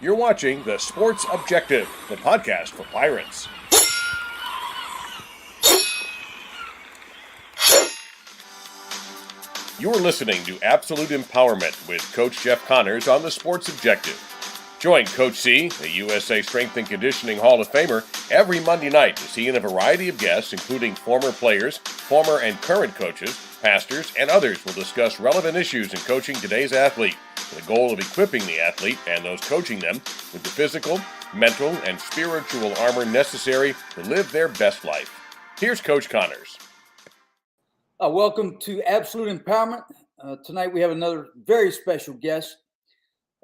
You're watching The Sports Objective, the podcast for Pirates. You're listening to Absolute Empowerment with Coach Jeff Connors on The Sports Objective. Join Coach C, a USA Strength and Conditioning Hall of Famer, every Monday night as he and a variety of guests, including former players, former and current coaches, pastors, and others will discuss relevant issues in coaching today's athlete, with the goal of equipping the athlete and those coaching them with the physical, mental, and spiritual armor necessary to live their best life. Here's Coach Connors. Welcome to Absolute Empowerment. Tonight we have another very special guest,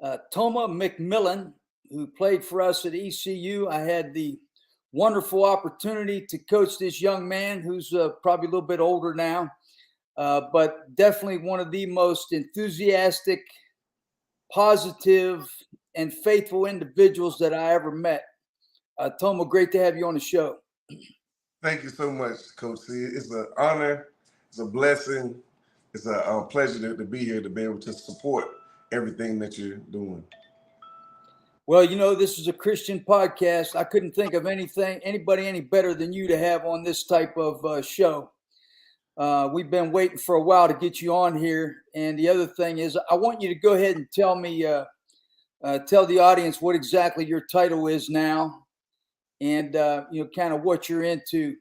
Tomha McMillan, who played for us at ECU. I had the wonderful opportunity to coach this young man who's probably a little bit older now, but definitely one of the most enthusiastic, positive, and faithful individuals that I ever met. Tomha, great to have you on the show. Thank you so much, Coach C. It's an honor. It's a blessing. It's a pleasure to be here, to be able to support everything that you're doing. Well, you know, this is a Christian podcast. I couldn't think of anybody any better than you to have on this type of show. We've been waiting for a while to get you on here. And the other thing is, I want you to go ahead and tell the audience what exactly your title is now and, kind of what you're into.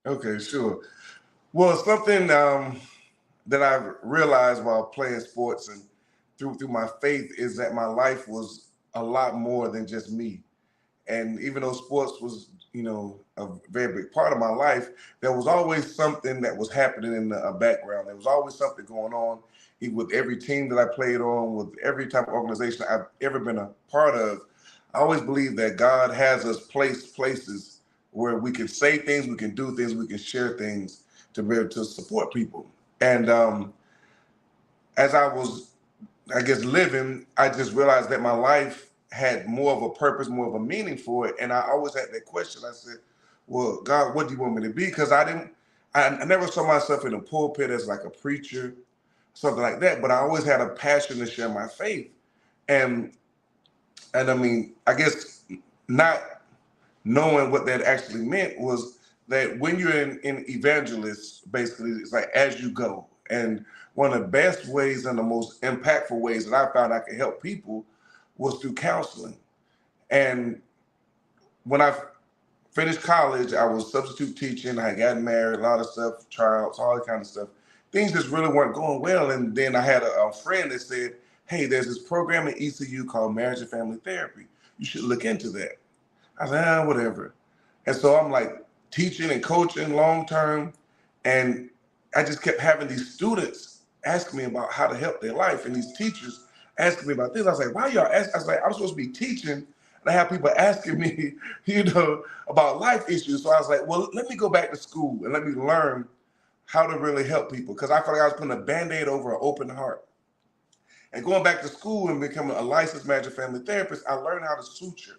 Okay, sure. Well, something that I've realized while playing sports and through my faith is that my life was a lot more than just me. And even though sports was, a very big part of my life, there was always something that was happening in the background. There was always something going on with every team that I played on, with every type of organization I've ever been a part of. I always believe that God has us placed places where we can say things, we can do things, we can share things to be able to support people. And as I was, living, I just realized that my life had more of a purpose, more of a meaning for it. And I always had that question. I said, well, God, what do you want me to be? Because I never saw myself in a pulpit as like a preacher, something like that. But I always had a passion to share my faith. And I mean, I guess not knowing what that actually meant was that when you're in evangelist, basically, it's like as you go. And one of the best ways and the most impactful ways that I found I could help people was through counseling. And when I finished college, I was substitute teaching. I had gotten married, a lot of stuff, trials, all that kind of stuff. Things just really weren't going well. And then I had a friend that said, hey, there's this program at ECU called Marriage and Family Therapy. You should look into that. I said, whatever. And so I'm like teaching and coaching long-term. And I just kept having these students ask me about how to help their life. And these teachers asking me about this. I was like, why y'all ask? I was like, I'm supposed to be teaching. And I have people asking me, about life issues. So I was like, well, let me go back to school and let me learn how to really help people. Because I felt like I was putting a Band-Aid over an open heart. And going back to school and becoming a licensed marriage and family therapist, I learned how to suture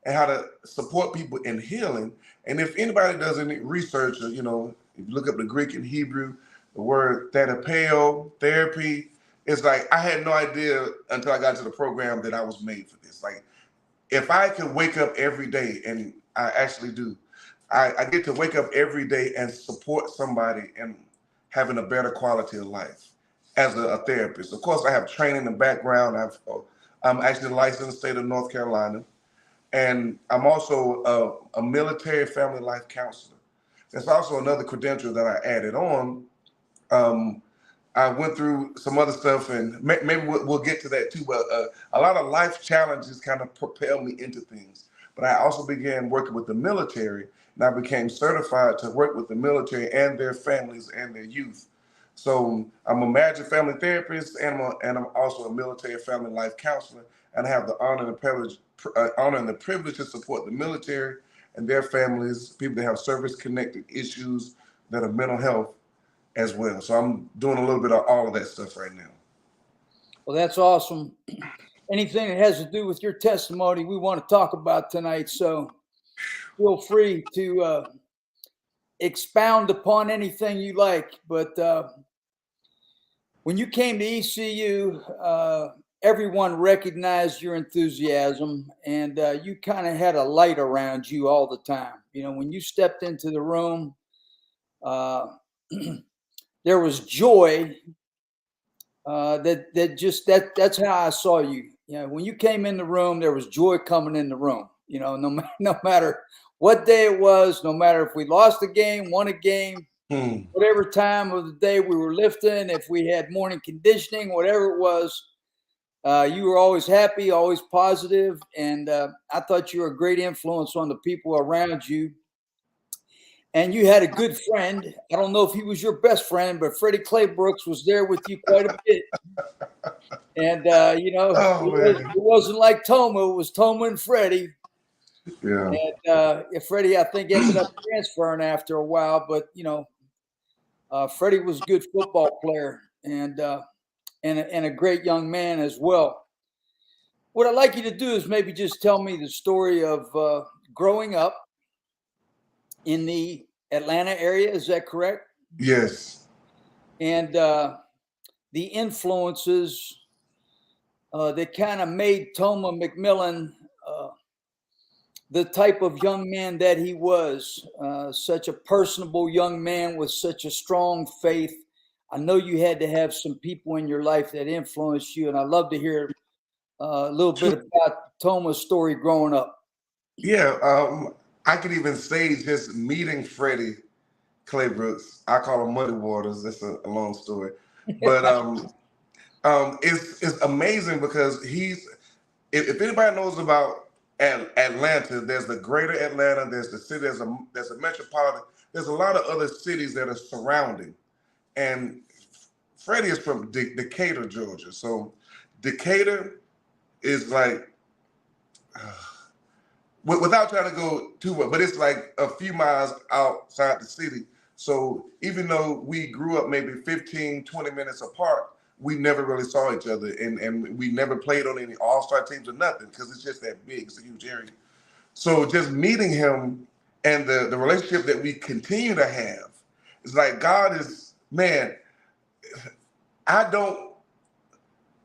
and how to support people in healing. And if anybody does any research, or, if you look up the Greek and Hebrew, the word therapeo, therapy, it's like I had no idea until I got to the program that I was made for this. Like, if I could wake up every day, and I actually do, I get to wake up every day and support somebody and having a better quality of life as a therapist. Of course, I have training and background. I'm actually licensed in the state of North Carolina. And I'm also a military family life counselor. That's also another credential that I added on. I went through some other stuff, and maybe we'll get to that too. But a lot of life challenges kind of propelled me into things. But I also began working with the military, and I became certified to work with the military and their families and their youth. So I'm a marriage and family therapist, and I'm also a military family life counselor, and I have the honor and the privilege to support the military and their families, people that have service-connected issues that are mental health as well. So I'm doing a little bit of all of that stuff right now. Well, that's awesome. Anything that has to do with your testimony, we want to talk about tonight. So feel free to expound upon anything you like. But when you came to ECU, everyone recognized your enthusiasm, and you kind of had a light around you all the time. You know, when you stepped into the room, uh, there was joy. That's how I saw you. You know, when you came in the room, there was joy coming in the room. You know, no matter what day it was, no matter if we lost a game, won a game, whatever time of the day we were lifting, if we had morning conditioning, whatever it was, you were always happy, always positive, and I thought you were a great influence on the people around you. And you had a good friend. I don't know if he was your best friend, but Freddie Claybrooks was there with you quite a bit. And, it wasn't like Tomha. It was Tomha and Freddie. Yeah. And Freddie, I think, ended up transferring after a while. But, Freddie was a good football player and a great young man as well. What I'd like you to do is maybe just tell me the story of growing up in the Atlanta area. Is that correct? Yes. And the influences that kind of made Tomha McMillan the type of young man that he was, such a personable young man with such a strong faith. I know you had to have some people in your life that influenced you, and I'd love to hear a little bit about Tomha's story growing up. Yeah, I could even say just meeting Freddie Claybrooks. I call him Muddy Waters. That's a long story, but it's amazing because if anybody knows about Atlanta, there's the greater Atlanta, there's the city, there's a metropolitan, there's a lot of other cities that are surrounding. And Freddie is from Decatur, Georgia. So Decatur is like, without trying to go too much, but it's like a few miles outside the city. So even though we grew up maybe 15, 20 minutes apart, we never really saw each other, and we never played on any all-star teams or nothing because it's just that big. It's a huge area. So just meeting him and the relationship that we continue to have, it's like God is, man,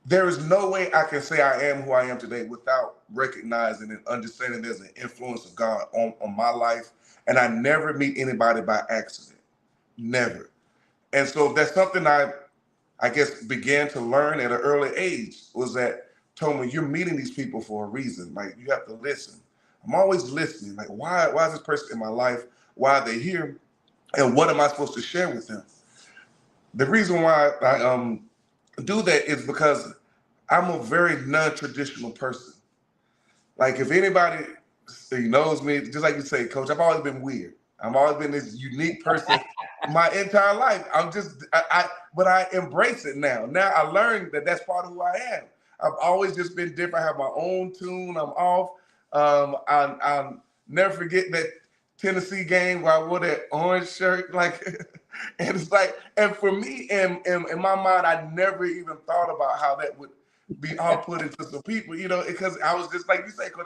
there is no way I can say I am who I am today without recognizing and understanding there's an influence of God on my life. And I never meet anybody by accident, never. And so that's something I guess began to learn at an early age, was that, Tomha, you're meeting these people for a reason. Like, you have to listen. I'm always listening. Like, why is this person in my life? Why are they here? And what am I supposed to share with them? The reason why I do that is because I'm a very non-traditional person. Like, if anybody knows me, just like you say, Coach, I've always been weird. I've always been this unique person my entire life. But I embrace it now. Now I learned that that's part of who I am. I've always just been different. I have my own tune. I'm off. I'll never forget that Tennessee game where I wore that orange shirt. Like, and it's like, and for me, in my mind, I never even thought about how that would be off-putting to some people, because I was just like you say, because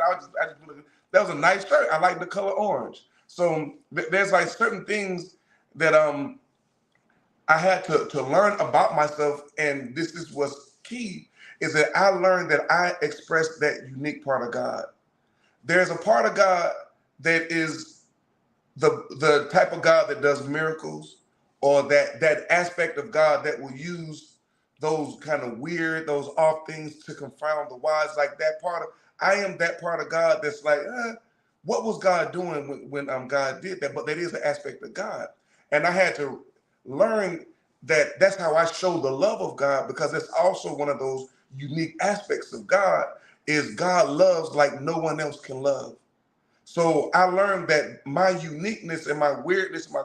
that was a nice shirt. I like the color orange. So there's like certain things that I had to learn about myself, and this is what's key, is that I learned that I express that unique part of God. There's a part of God that is the type of God that does miracles, or that aspect of God that will use those kind of weird, those off things to confound the wise. Like that part of, I am that part of God that's like, what was God doing when God did that? But that is an aspect of God. And I had to learn that that's how I show the love of God, because it's also one of those unique aspects of God, is God loves like no one else can love. So I learned that my uniqueness and my weirdness, my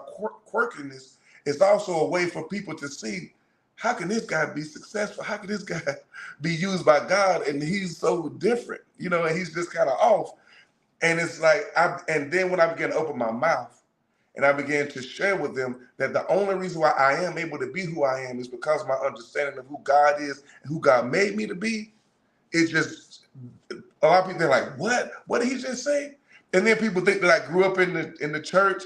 quirkiness, is also a way for people to see, how can this guy be successful? How can this guy be used by God? And he's so different, and he's just kind of off. And it's like, and then when I began to open my mouth and I began to share with them that the only reason why I am able to be who I am is because of my understanding of who God is and who God made me to be, it's just, a lot of people are like, what did he just say? And then people think that I grew up in the church,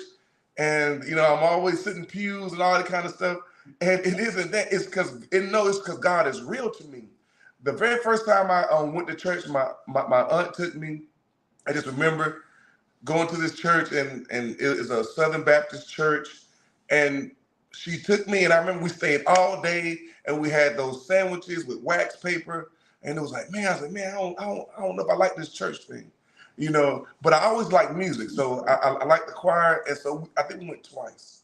and I'm always sitting pews and all that kind of stuff. And it isn't that. It's because God is real to me. the very first time I went to church, my aunt took me. I just remember going to this church, and it is a Southern Baptist church, and she took me, and I remember we stayed all day, and we had those sandwiches with wax paper, and it was like, man, I was like, man, I don't know if I like this church thing, you know, but I always liked music, so I like the choir, and so I think we went twice.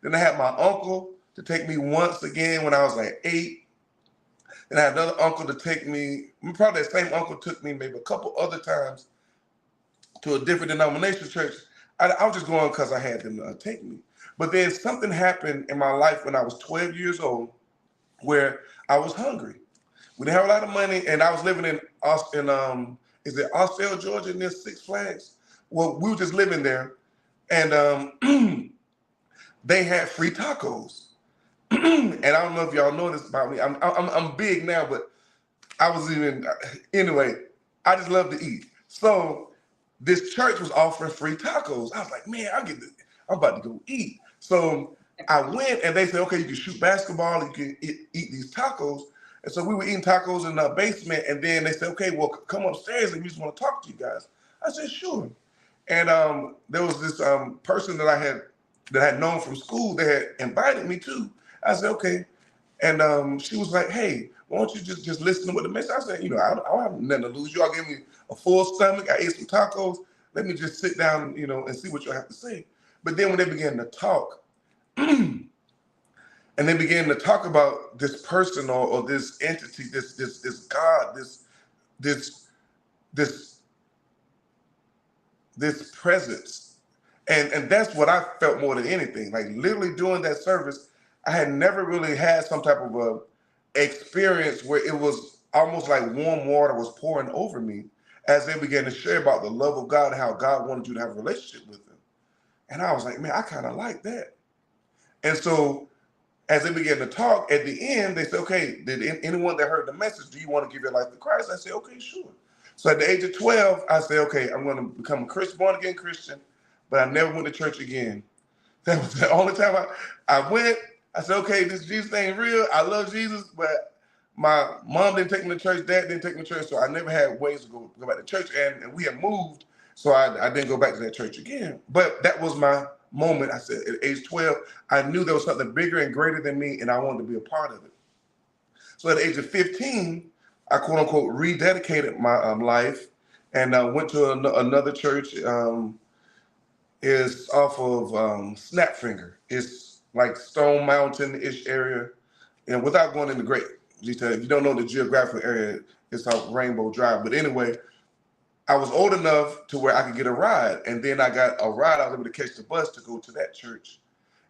Then I had my uncle to take me once again when I was like 8. And I had another uncle to take me, probably that same uncle took me maybe a couple other times to a different denomination church. I was just going because I had them take me. But then something happened in my life when I was 12 years old where I was hungry. We didn't have a lot of money, and I was living in is it Austell, Georgia, near Six Flags? Well, we were just living there, and they had free tacos. And I don't know if y'all know this about me. I'm big now, but I was anyway. I just love to eat. So this church was offering free tacos. I was like, man, I'm about to go eat. So I went, and they said, okay, you can shoot basketball, you can eat these tacos. And so we were eating tacos in the basement, and then they said, okay, well, come upstairs, and we just want to talk to you guys. I said, sure. And there was this person that I had known from school that had invited me to. I said, okay. And she was like, hey, why don't you just listen to what the message? I said, I don't have nothing to lose. Y'all gave me a full stomach. I ate some tacos. Let me just sit down, and see what y'all have to say. But then when they began to talk, and they began to talk about this person or this entity, this God, this presence. And that's what I felt more than anything. Like literally during that service, I had never really had some type of a experience where it was almost like warm water was pouring over me as they began to share about the love of God, how God wanted you to have a relationship with him. And I was like, man, I kind of like that. And so as they began to talk, at the end, they said, okay, did anyone that heard the message, do you want to give your life to Christ? I said, okay, sure. So at the age of 12, I said, okay, I'm going to become a Christian, born again Christian, but I never went to church again. That was the only time I went. I said, okay, this Jesus thing real. I love Jesus, but my mom didn't take me to church, dad didn't take me to church, so I never had ways to go back to church, and we had moved, so I didn't go back to that church again. But that was my moment. I said, at age 12, I knew there was something bigger and greater than me, and I wanted to be a part of it. So at the age of 15, I quote unquote rededicated my life and went to another church. Is off of Snapfinger. It's like Stone Mountain-ish area. And without going into great detail, if you don't know the geographical area, it's off Rainbow Drive. But anyway, I was old enough to where I could get a ride. And then I got a ride. I was able to catch the bus to go to that church.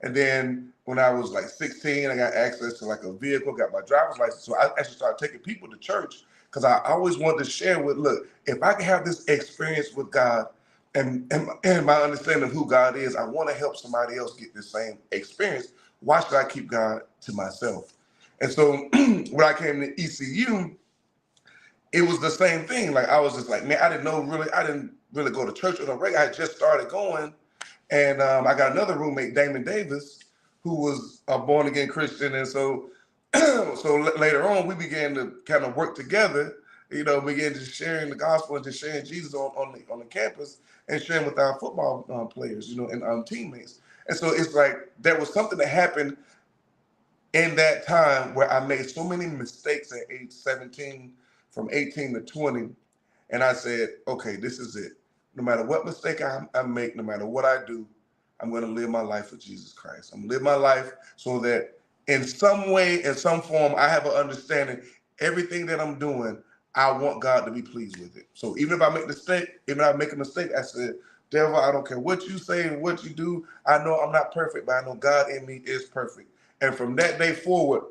And then when I was like 16, I got access to like a vehicle, got my driver's license. So I actually started taking people to church because I always wanted to share look, if I can have this experience with God, and my understanding of who God is, I want to help somebody else get the same experience. Why should I keep God to myself? And so when I came to ECU, it was the same thing. Like I was just like, man, I didn't really go to church on a regular. I had just started going. And I got another roommate, Damon Davis, who was a born again Christian. And so later on, we began to kind of work together, began just sharing the gospel and just sharing Jesus on the campus and sharing with our football players, and teammates. And so it's like there was something that happened in that time where I made so many mistakes at age 17, from 18 to 20. And I said, okay, this is it. No matter what mistake I make, no matter what I do, I'm going to live my life for Jesus Christ. I'm going to live my life so that in some way, in some form, I have an understanding, everything that I'm doing, I want God to be pleased with it. So even if I make a mistake, I said, devil, I don't care what you say and what you do. I know I'm not perfect, but I know God in me is perfect. And from that day forward,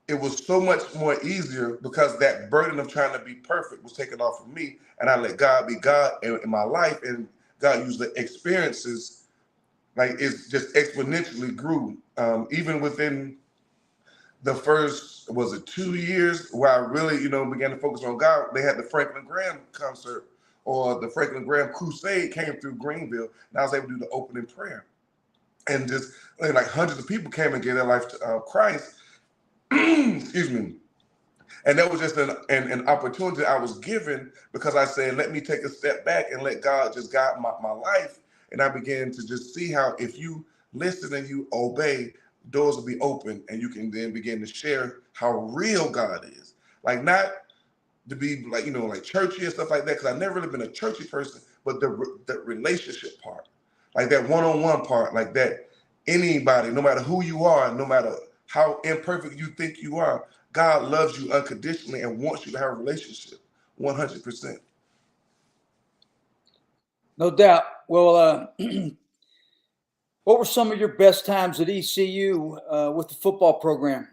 it was so much more easier because that burden of trying to be perfect was taken off of me, and I let God be God in my life, and God used the experiences, like it's just exponentially grew. Even within the first, 2 years where I really, began to focus on God, they had the Franklin Graham concert or the Franklin Graham Crusade came through Greenville, and I was able to do the opening prayer. And just like hundreds of people came and gave their life to Christ. Excuse me. And that was just an opportunity I was given because I said, let me take a step back and let God just guide my life. And I began to just see how if you listen and you obey, doors will be open and you can then begin to share how real God is. Like not to be like, like churchy and stuff like that, because I've never really been a churchy person, but the relationship part, like that one-on-one part, like that anybody, no matter who you are, no matter how imperfect you think you are, God loves you unconditionally and wants you to have a relationship 100%. No doubt. Well, what were some of your best times at ECU with the football program?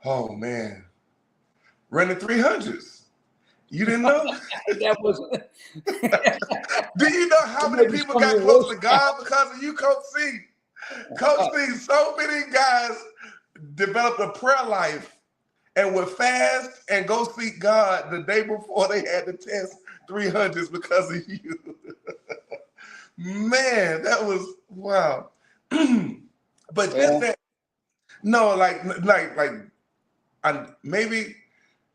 Oh man, running 300s. You didn't know? That was. Do you know how many people got close to God because of you, Coach C? Coach C, so many guys developed a prayer life and would fast and go seek God the day before they had to test 300s because of you. Man, that was wow. But just that, no, I maybe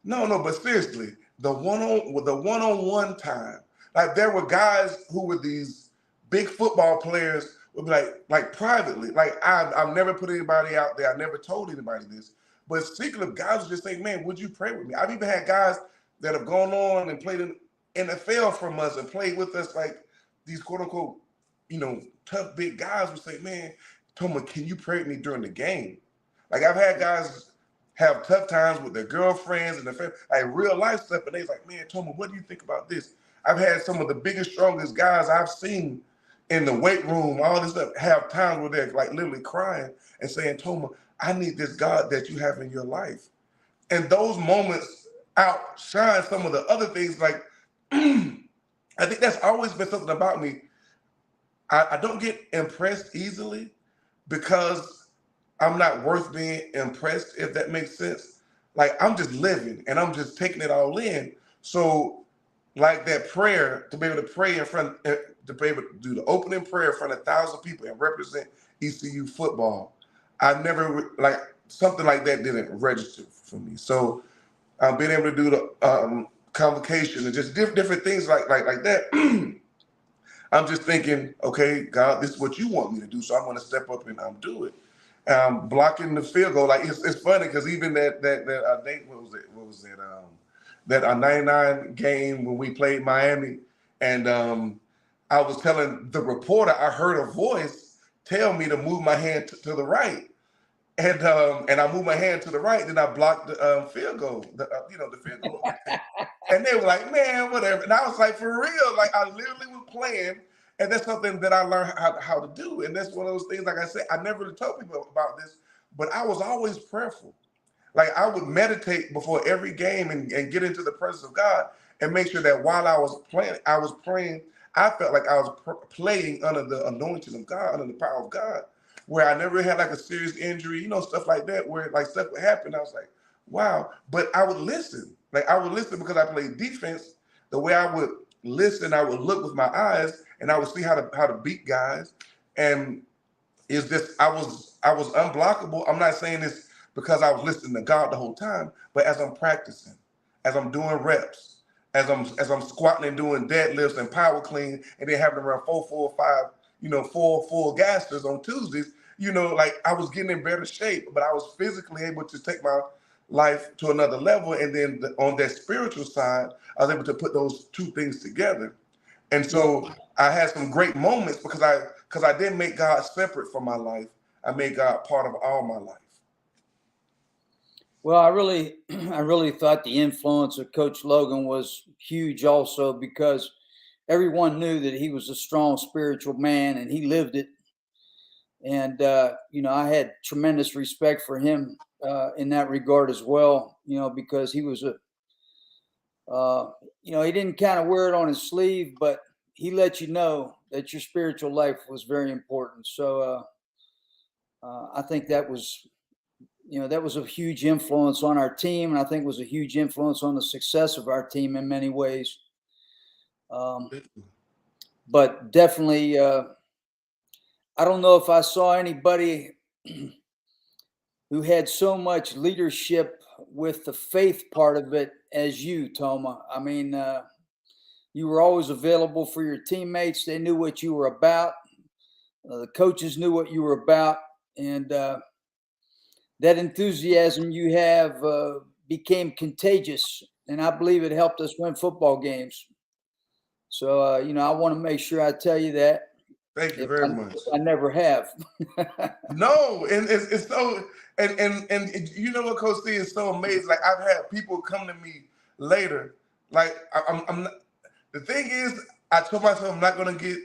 no, but seriously, the one-on-one time, like there were guys who were these big football players would be like privately, like I've never put anybody out there, I never told anybody this, but secretly guys would just say, man, would you pray with me? I've even had guys that have gone on and played in NFL from us and played with us, like these quote unquote, tough big guys would say, man, Tomha, can you pray with me during the game? Like I've had guys have tough times with their girlfriends and their family, like real life stuff. And they're like, man, Tomha, what do you think about this? I've had some of the biggest, strongest guys I've seen in the weight room, all this stuff, have times where they're like literally crying and saying, Tomha, I need this God that you have in your life. And those moments outshine some of the other things. Like, I think that's always been something about me. I don't get impressed easily because I'm not worth being impressed, if that makes sense. Like I'm just living and I'm just taking it all in. So like that prayer, to be able to pray in front, to be able to do the opening prayer in front of 1,000 people and represent ECU football, I never, like something like that didn't register for me. So being able to do the convocation and just different things like that, I'm just thinking, okay, God, this is what you want me to do, so I'm going to step up and do it. Blocking the field goal, like it's funny because even that date, what was it? That 99 game when we played Miami, and I was telling the reporter I heard a voice tell me to move my hand to the right, and I moved my hand to the right, then I blocked the field goal, the field goal, and they were like, man, whatever, and I was like, for real, like I literally was playing. And that's something that I learned how to do. And that's one of those things, like I said, I never really told people about this, but I was always prayerful. Like I would meditate before every game and get into the presence of God and make sure that while I was praying, I felt like I was playing under the anointing of God, under the power of God, where I never had like a serious injury, stuff like that, where like stuff would happen. I was like, wow. But I would listen. Like I would listen because I played defense. The way I would listen, I would look with my eyes and I would see how to beat guys. And is this I was unblockable. I'm not saying this because I was listening to God the whole time, but as I'm practicing, as I'm doing reps, as I'm squatting and doing deadlifts and power clean, and then having to run 4, 4, 5, 4 full gassers on Tuesdays, like I was getting in better shape, but I was physically able to take my life to another level. And then on that spiritual side, I was able to put those two things together. And so I had some great moments because I didn't make God separate from my life. I made God part of all my life. Well, I really thought the influence of Coach Logan was huge also because everyone knew that he was a strong spiritual man and he lived it. And, I had tremendous respect for him in that regard as well, because he was he didn't kind of wear it on his sleeve, but he let you know that your spiritual life was very important. So I think that was a huge influence on our team. And I think was a huge influence on the success of our team in many ways. But definitely, I don't know if I saw anybody who had so much leadership with the faith part of it as you, Tomha. I mean, you were always available for your teammates. They knew what you were about. The coaches knew what you were about. And that enthusiasm you have became contagious. And I believe it helped us win football games. So, I want to make sure I tell you that. Thank you very much. I never have. No, and it's so, and you know what, Coach C is so amazing. Like, I've had people come to me later. Like, I'm not, the thing is, I told myself I'm not going to get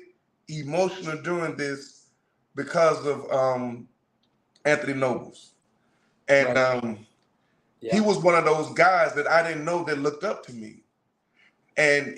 emotional during this because of Anthony Nobles. And Right. he was one of those guys that I didn't know that looked up to me. And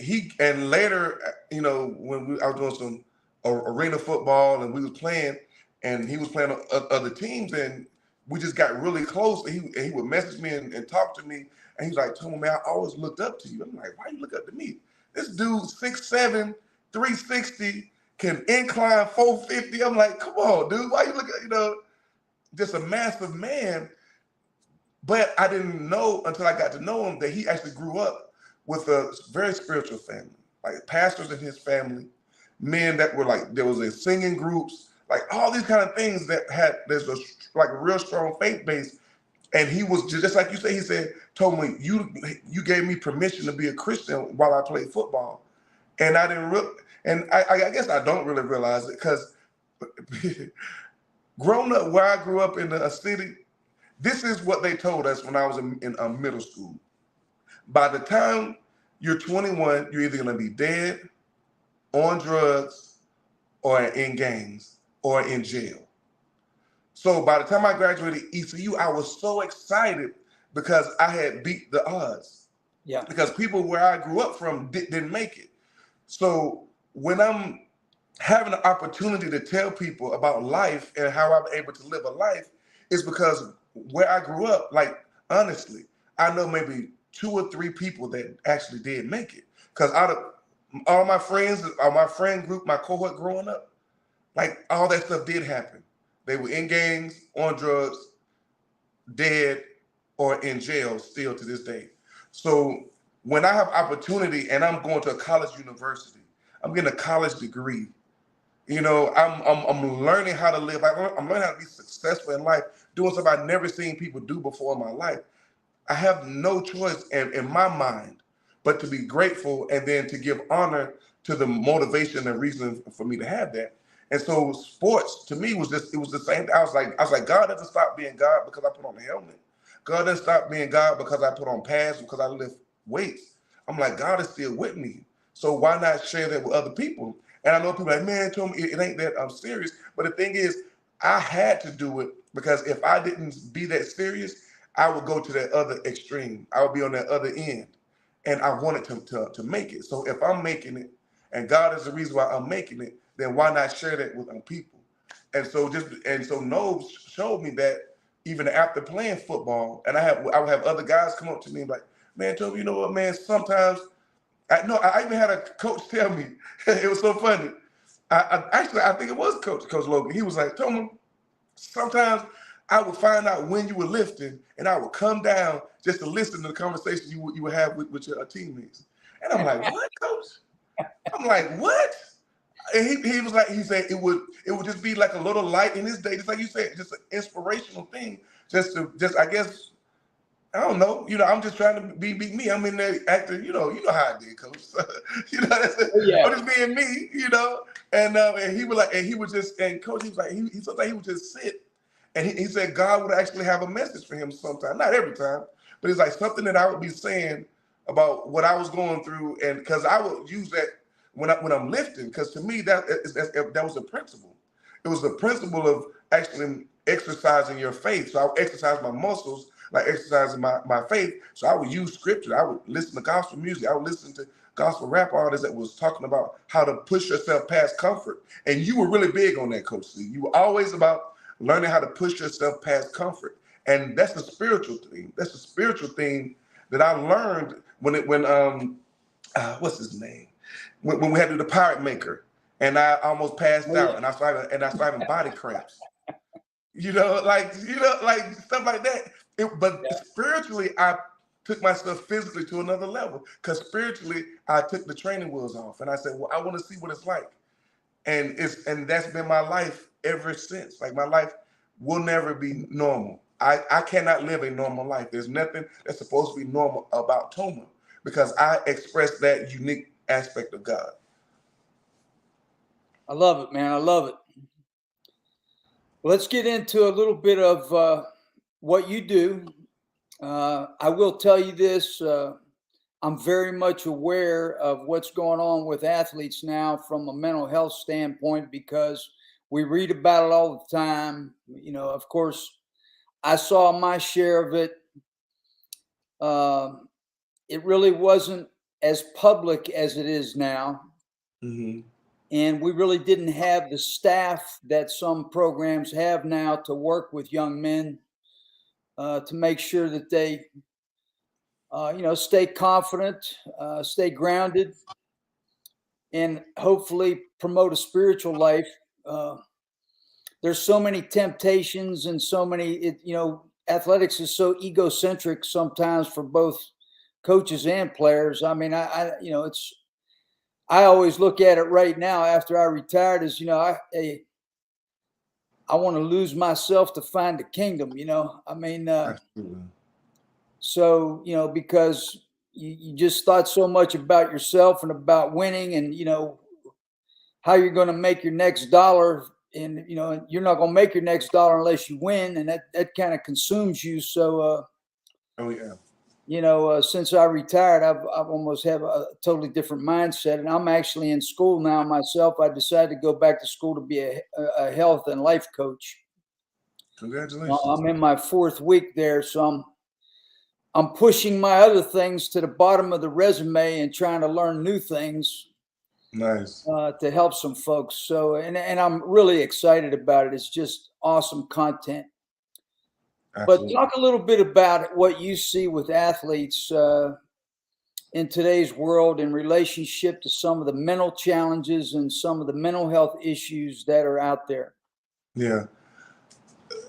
later, when I was doing some arena football and we was playing, and he was playing other teams, and we just got really close. And he would message me and talk to me, and he was like, "Tommy, man, I always looked up to you." I'm like, "Why you look up to me? This dude 6'7", 360, can incline 450." I'm like, "Come on, dude, why you look at just a massive man?" But I didn't know until I got to know him that he actually grew up with a very spiritual family, like pastors in his family, men that were like, there was a singing groups, like all these kind of things that there's a real strong faith base. And he was just like you say, he said, told me, you gave me permission to be a Christian while I played football. And I didn't I guess I don't really realize it, because growing up where I grew up in a city, this is what they told us when I was in middle school. By the time you're 21, you're either going to be dead, on drugs, or in gangs, or in jail. So by the time I graduated ECU, I was so excited because I had beat the odds. Yeah. Because people where I grew up from didn't make it. So when I'm having an opportunity to tell people about life and how I'm able to live a life, is because where I grew up, like, honestly, I know maybe 2 or 3 people that actually did make it. Because out of all my friends, my friend group, my cohort growing up, like, all that stuff did happen. They were in gangs, on drugs, dead, or in jail still to this day. So when I have opportunity and I'm going to a college university, I'm getting a college degree. I'm learning how to live. I'm learning how to be successful in life, doing stuff I've never seen people do before in my life. I have no choice in my mind but to be grateful, and then to give honor to the motivation and reason for me to have that. And so sports to me was it was the same. I was like, God doesn't stop being God because I put on a helmet. God doesn't stop being God because I put on pads, because I lift weights. I'm like, God is still with me. So why not share that with other people? And I know people are like, man, told me it ain't that I'm serious. But the thing is, I had to do it, because if I didn't be that serious, I would go to that other extreme. I would be on that other end. And I wanted to make it. So if I'm making it, and God is the reason why I'm making it, then why not share that with other people? And so Nobes showed me that even after playing football, and I would have other guys come up to me and be like, man, Toby, you know what, man, sometimes I even had a coach tell me, it was so funny. I think it was Coach Logan. He was like, Toma, sometimes I would find out when you were lifting, and I would come down just to listen to the conversation you would have with your teammates. And I'm like, what, Coach? I'm like, what? And he was like, he said it would just be like a little light in his day, just like you said, just an inspirational thing, just I guess, I don't know, I'm just trying to be me. I'm in there acting, you know how I did, Coach. Yeah. I'm just being me, and he would just, and Coach, he was like, he sometimes he would just sit. And he said God would actually have a message for him sometimes, not every time, but it's like something that I would be saying about what I was going through, and because I would use that when I'm lifting, because to me that was a principle. It was the principle of actually exercising your faith. So I would exercise my muscles like exercising my faith. So I would use scripture. I would listen to gospel music. I would listen to gospel rap artists that was talking about how to push yourself past comfort. And you were really big on that, Coach C. You were always about learning how to push yourself past comfort. And that's the spiritual thing. That's the spiritual thing that I learned when what's his name? When we had to do the Pirate Maker, and I almost passed out, and I started having body cramps. Like stuff like that. But Yeah. spiritually, I took myself physically to another level, because spiritually, I took the training wheels off, and I said, well, I want to see what it's like. And that's been my life ever since. Like, my life will never be normal. I cannot live a normal life. There's nothing that's supposed to be normal about Tomha, because I express that unique aspect of God. I love it, man. I love it. Let's get into a little bit of what you do. I will tell you this. I'm very much aware of what's going on with athletes now from a mental health standpoint, because we read about it all the time. You know, of course, I saw my share of it. It really wasn't as public as it is now. Mm-hmm. And we really didn't have the staff that some programs have now to work with young men to make sure that they, stay confident, stay grounded, and hopefully promote a spiritual life. Uh, there's so many temptations and so many, athletics is so egocentric sometimes for both coaches and players. I mean, I always look at it right now after I retired as, I want to lose myself to find the kingdom, I mean, Absolutely. so, because you just thought so much about yourself and about winning and, how you're going to make your next dollar. And, you're not going to make your next dollar unless you win. And that kind of consumes you. So, Oh, yeah. since I retired, I've almost have a totally different mindset, and I'm actually in school now myself. I decided to go back to school to be a health and life coach. Congratulations. I'm in my 4th week there, so I'm pushing my other things to the bottom of the resume and trying to learn new things Nice. to help some folks. So, and I'm really excited about it. It's just awesome content. But Absolutely. talk a little bit about what you see with athletes in today's world in relationship to some of the mental challenges and some of the mental health issues that are out there. Yeah.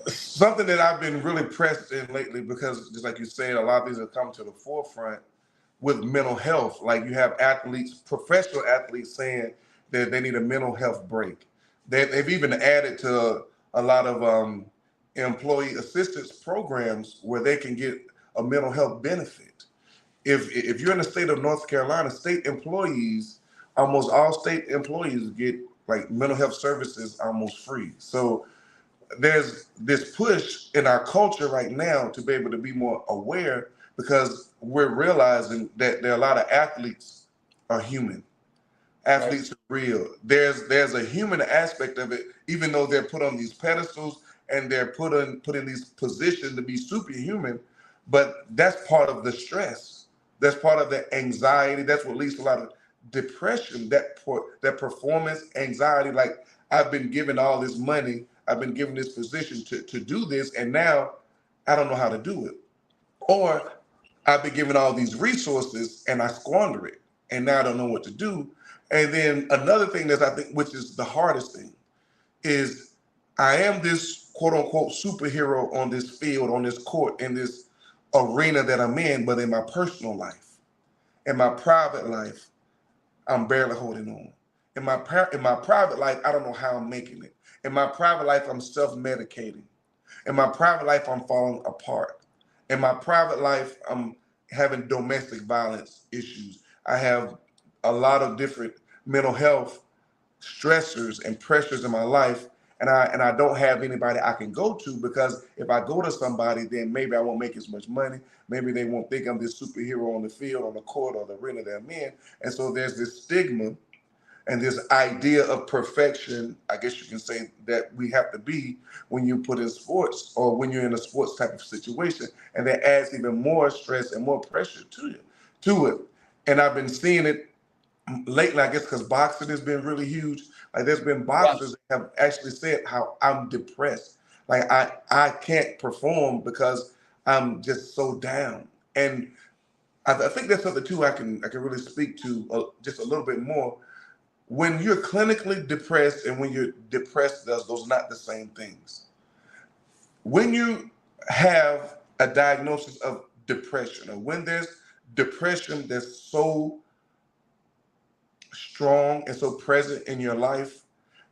Something that I've been really pressed in lately, because just like you said, a lot of these have come to the forefront with mental health. Like, you have athletes, professional athletes, saying that they need a mental health break. They've even added to a lot of employee assistance programs where they can get a mental health benefit. If you're in the state of North Carolina, state employees, almost all state employees get like mental health services almost free. So there's this push in our culture right now to be able to be more aware, because we're realizing that there are a lot of athletes are human. Right. Athletes are real. There's a human aspect of it, even though they're put on these pedestals and they're put in these positions to be superhuman. But that's part of the stress. That's part of the anxiety. That's what leads to a lot of depression. That performance anxiety. Like, I've been given all this money. I've been given this position to do this, and now I don't know how to do it. Or I've been given all these resources and I squander it, and now I don't know what to do. And then another thing that I think, which is the hardest thing, is I am this quote unquote superhero on this field, on this court, in this arena that I'm in, but in my personal life, in my private life, I'm barely holding on. In my private life, I don't know how I'm making it. In my private life, I'm self-medicating. In my private life, I'm falling apart. In my private life, I'm having domestic violence issues. I have a lot of different mental health stressors and pressures in my life, and I don't have anybody I can go to, because if I go to somebody, then maybe I won't make as much money. Maybe they won't think I'm this superhero on the field, on the court, or the arena that I'm in. And so there's this stigma and this idea of perfection, I guess you can say, that we have to be when you put in sports, or when you're in a sports type of situation, and that adds even more stress and more pressure to it. And I've been seeing it lately, I guess, because boxing has been really huge. Like, there's been Yeah. boxers that have actually said how I'm depressed. Like, I can't perform because I'm just so down. And I think that's something too I can really speak to just a little bit more. When you're clinically depressed and when you're depressed, those are not the same things. When you have a diagnosis of depression, or when there's depression that's so strong and so present in your life,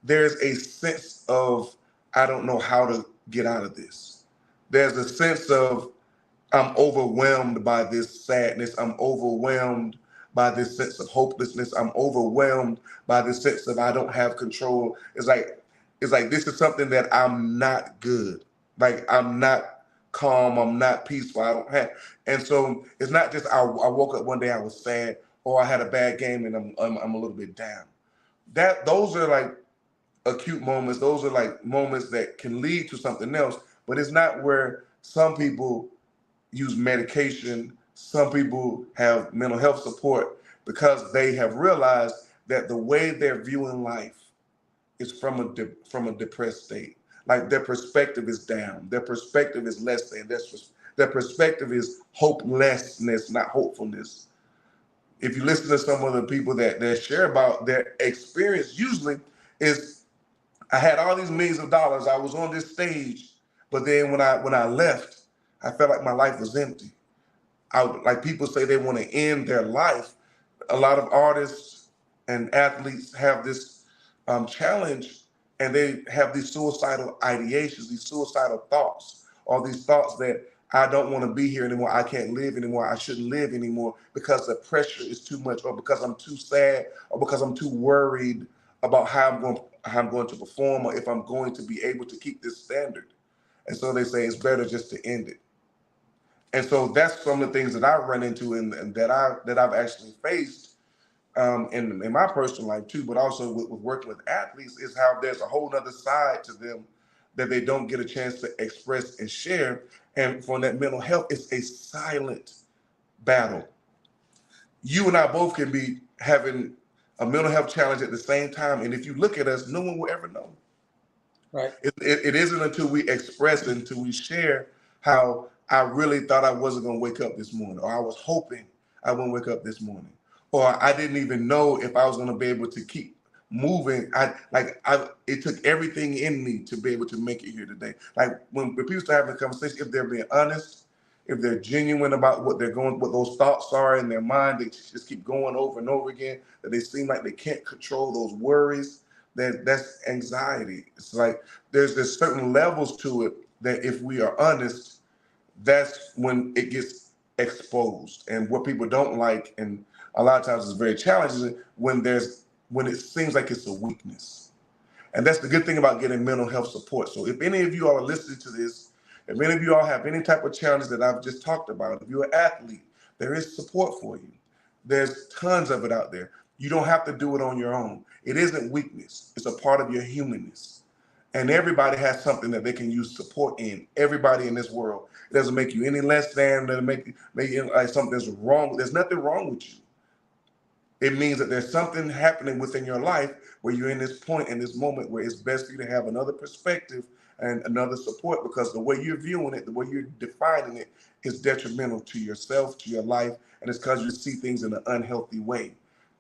there's a sense of, I don't know how to get out of this. There's a sense of, I'm overwhelmed by this sadness. I'm overwhelmed by this sense of hopelessness. I'm overwhelmed by this sense of I don't have control. It's like this is something that I'm not good. Like I'm not calm. I'm not peaceful. I don't have. And so it's not just I woke up one day I was sad, or I had a bad game and I'm a little bit down. Those are like acute moments. Those are like moments that can lead to something else. But it's not where some people use medication. Some people have mental health support because they have realized that the way they're viewing life is from a depressed state. Like their perspective is down. Their perspective is less than. Their perspective is hopelessness, not hopefulness. If you listen to some of the people that share about their experience, usually is I had all these millions of dollars. I was on this stage, but then when I left, I felt like my life was empty. Like people say they want to end their life. A lot of artists and athletes have this challenge, and they have these suicidal ideations, these suicidal thoughts, all these thoughts that I don't want to be here anymore. I can't live anymore. I shouldn't live anymore because the pressure is too much, or because I'm too sad, or because I'm too worried about how I'm going to perform, or if I'm going to be able to keep this standard. And so they say it's better just to end it. And so that's some of the things that I run into and that I've actually faced in my personal life too, but also with working with athletes, is how there's a whole other side to them that they don't get a chance to express and share. And for that mental health, it's a silent battle. You and I both can be having a mental health challenge at the same time, and if you look at us, no one will ever know. Right. It isn't until we express, until we share how I really thought I wasn't going to wake up this morning, or I was hoping I wouldn't wake up this morning, or I didn't even know if I was going to be able to keep moving. It took everything in me to be able to make it here today. Like when people start having a conversation, if they're being honest, if they're genuine about what they're going, what those thoughts are in their mind, they just keep going over and over again, that they seem like they can't control those worries. That's anxiety. It's like there's certain levels to it that if we are honest, that's when it gets exposed. And what people don't like, and a lot of times it's very challenging, when it seems like it's a weakness. And that's the good thing about getting mental health support. So if any of you all are listening to this, if any of you all have any type of challenge that I've just talked about, if you're an athlete, there is support for you. There's tons of it out there. You don't have to do it on your own. It isn't weakness. It's a part of your humanness. And everybody has something that they can use support in. Everybody in this world. It doesn't make you any less than, it doesn't make you like something's wrong. There's nothing wrong with you. It means that there's something happening within your life where you're in this point, in this moment, where it's best for you to have another perspective and another support, because the way you're viewing it, the way you're defining it, is detrimental to yourself, to your life, and it's because you see things in an unhealthy way.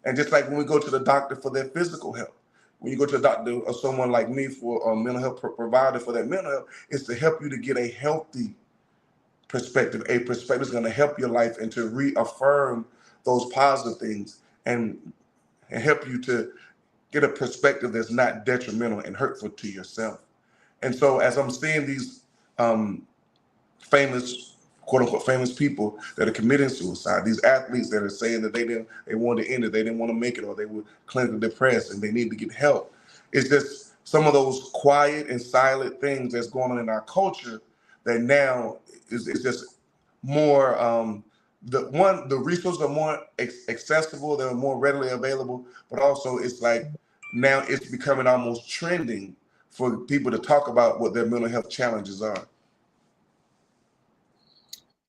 And just like when we go to the doctor for their physical health, when you go to a doctor or someone like me for a mental health provider for that mental health, it's to help you to get a healthy perspective, a perspective that's going to help your life and to reaffirm those positive things, and help you to get a perspective that's not detrimental and hurtful to yourself. And so as I'm seeing these famous, quote unquote, famous people that are committing suicide, these athletes that are saying that they wanted to end it, they didn't want to make it, or they were clinically depressed and they need to get help. It's just some of those quiet and silent things that's going on in our culture that now is just more, the resources are more accessible, they're more readily available, but also it's like now it's becoming almost trending for people to talk about what their mental health challenges are.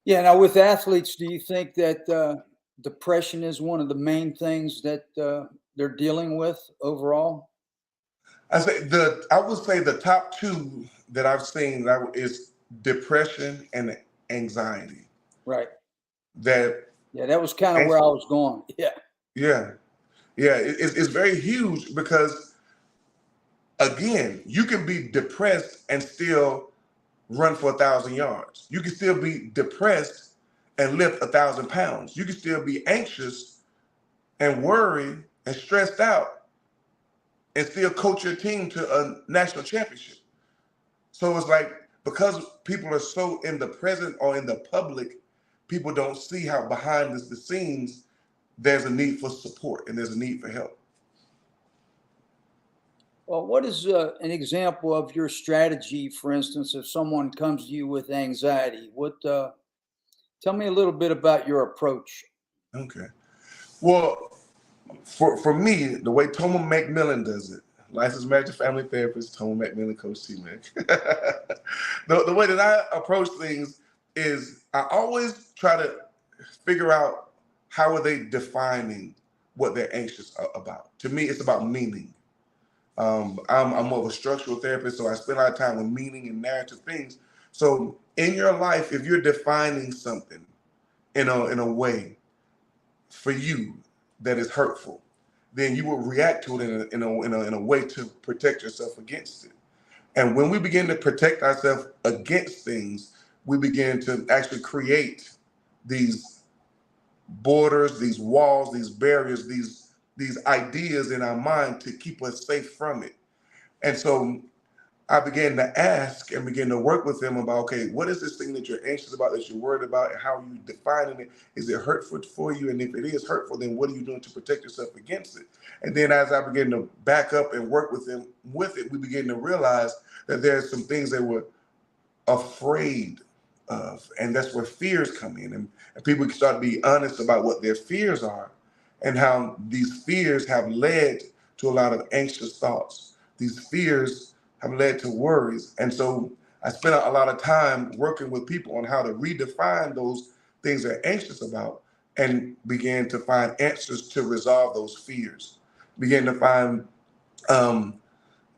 Yeah. Now, with athletes, do you think that depression is one of the main things that they're dealing with overall? I would say the top two that I've seen is depression and anxiety. Right. That Yeah, that was kind of where I was going. Yeah. Yeah, it's very huge because again, you can be depressed and still run for 1,000 yards. You can still be depressed and lift 1,000 pounds. You can still be anxious and worried and stressed out and still coach your team to a national championship. So it's like, because people are so in the present or in the public, people don't see how behind the scenes there's a need for support and there's a need for help. Well, what is an example of your strategy, for instance, if someone comes to you with anxiety? Tell me a little bit about your approach. Okay. Well, for me, the way Tomha McMillan does it, licensed marriage and family therapist, Tomha McMillan, Coach T, man. The way that I approach things is I always try to figure out how are they defining what they're anxious about. To me, it's about meaning. I'm more of a structural therapist, so I spend a lot of time with meaning and narrative things. So in your life, if you're defining something in a way for you that is hurtful, then you will react to it in a way to protect yourself against it. And when we begin to protect ourselves against things, we begin to actually create these borders, these walls, these barriers, these ideas in our mind to keep us safe from it. And so I began to ask and begin to work with them about, okay, what is this thing that you're anxious about, that you're worried about, and how are you defining it? Is it hurtful for you? And if it is hurtful, then what are you doing to protect yourself against it? And then as I began to back up and work with them with it, we began to realize that there's some things they were afraid of. And that's where fears come in. And people can start to be honest about what their fears are and how these fears have led to a lot of anxious thoughts. These fears have led to worries. And so I spent a lot of time working with people on how to redefine those things they're anxious about and began to find answers to resolve those fears. Began to find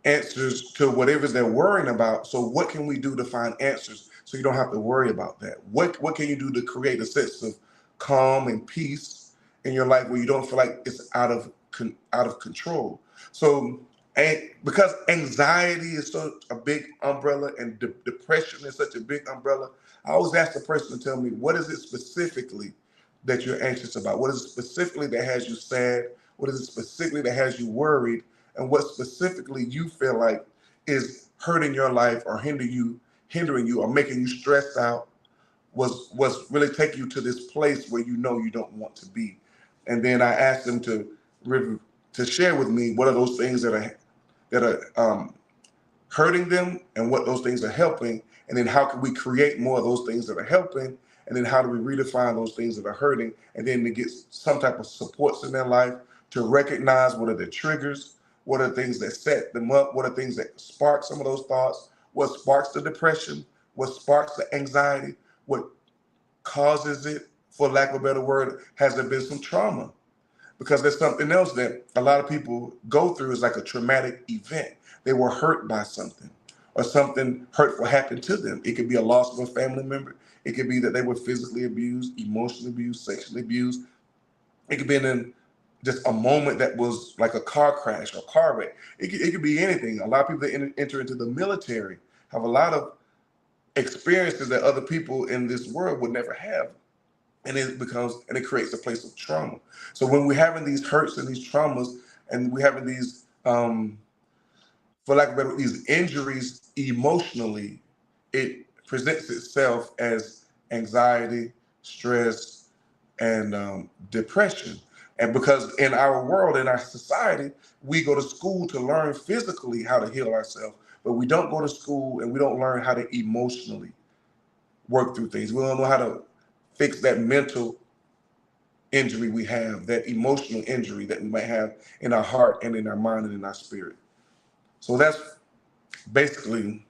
answers to whatever they're worrying about. So what can we do to find answers so you don't have to worry about that? What can you do to create a sense of calm and peace in your life where you don't feel like it's out of control? So, and because anxiety is such a big umbrella and depression is such a big umbrella, I always ask the person to tell me, what is it specifically that you're anxious about? What is it specifically that has you sad? What is it specifically that has you worried? And what specifically you feel like is hurting your life or hindering you or making you stressed out, was really taking you to this place where you know you don't want to be. And then I asked them to share with me what are those things that are hurting them and what those things are helping, and then how can we create more of those things that are helping, and then how do we redefine those things that are hurting, and then to get some type of supports in their life to recognize what are the triggers, what are the things that set them up, what are things that spark some of those thoughts, what sparks the depression, what sparks the anxiety, what causes it, for lack of a better word. Has there been some trauma? Because there's something else that a lot of people go through, is like a traumatic event. They were hurt by something, or something hurtful happened to them. It could be a loss of a family member. It could be that they were physically abused, emotionally abused, sexually abused. It could be in just a moment that was like a car crash or car wreck. It could be anything. A lot of people that enter into the military have a lot of experiences that other people in this world would never have. And it creates a place of trauma. So when we're having these hurts and these traumas, and we're having these, for lack of a better word, these injuries emotionally, it presents itself as anxiety, stress, and depression. And because in our world, in our society, we go to school to learn physically how to heal ourselves, but we don't go to school and we don't learn how to emotionally work through things. We don't know how to fix that mental injury we have, that emotional injury that we might have in our heart and in our mind and in our spirit. So that's basically,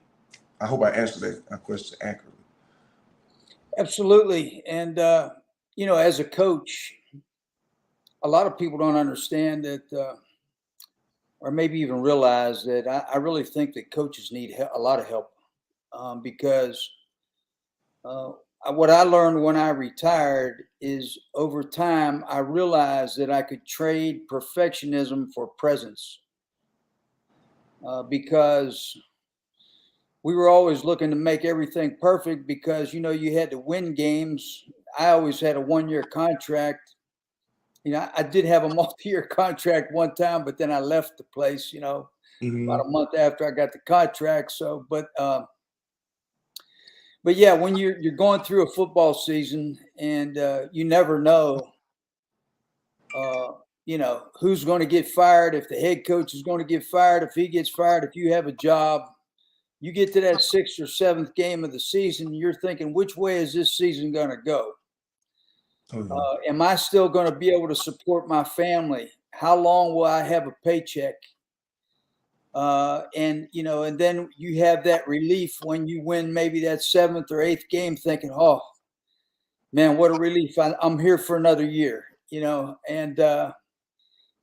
I hope I answered that question accurately. Absolutely. And, as a coach, a lot of people don't understand that, or maybe even realize that I really think that coaches need a lot of help, because what I learned when I retired is, over time, I realized that I could trade perfectionism for presence, because we were always looking to make everything perfect because, you had to win games. I always had a 1-year contract. I did have a multi-year contract one time, but then I left the place, about a month after I got the contract. So, but yeah, when you're going through a football season and you never know, who's going to get fired, if the head coach is going to get fired, if he gets fired, if you have a job, you get to that 6th or 7th game of the season, you're thinking, which way is this season going to go? Am I still going to be able to support my family? How long will I have a paycheck? And then you have that relief when you win maybe that 7th or 8th game, thinking, oh man, what a relief. I'm here for another year, and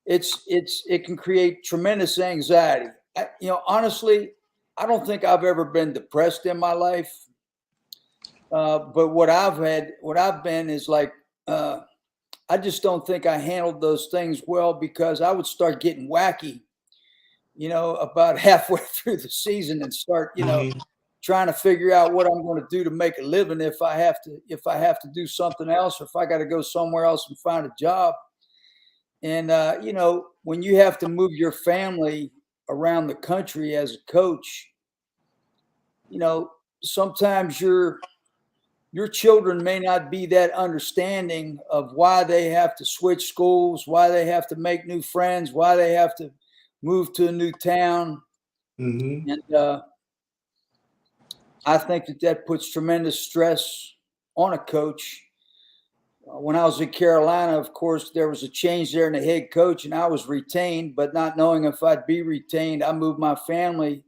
it can create tremendous anxiety. Honestly, I don't think I've ever been depressed in my life. But what I've been is like, I just don't think I handled those things well because I would start getting wacky, about halfway through the season and start, trying to figure out what I'm going to do to make a living if I have to do something else, or if I got to go somewhere else and find a job. And, when you have to move your family around the country as a coach, sometimes your children may not be that understanding of why they have to switch schools, why they have to make new friends, why they have to move to a new town. And I think that puts tremendous stress on a coach. When I was in Carolina, of course, there was a change there in the head coach, and I was retained, but not knowing if I'd be retained, I moved my family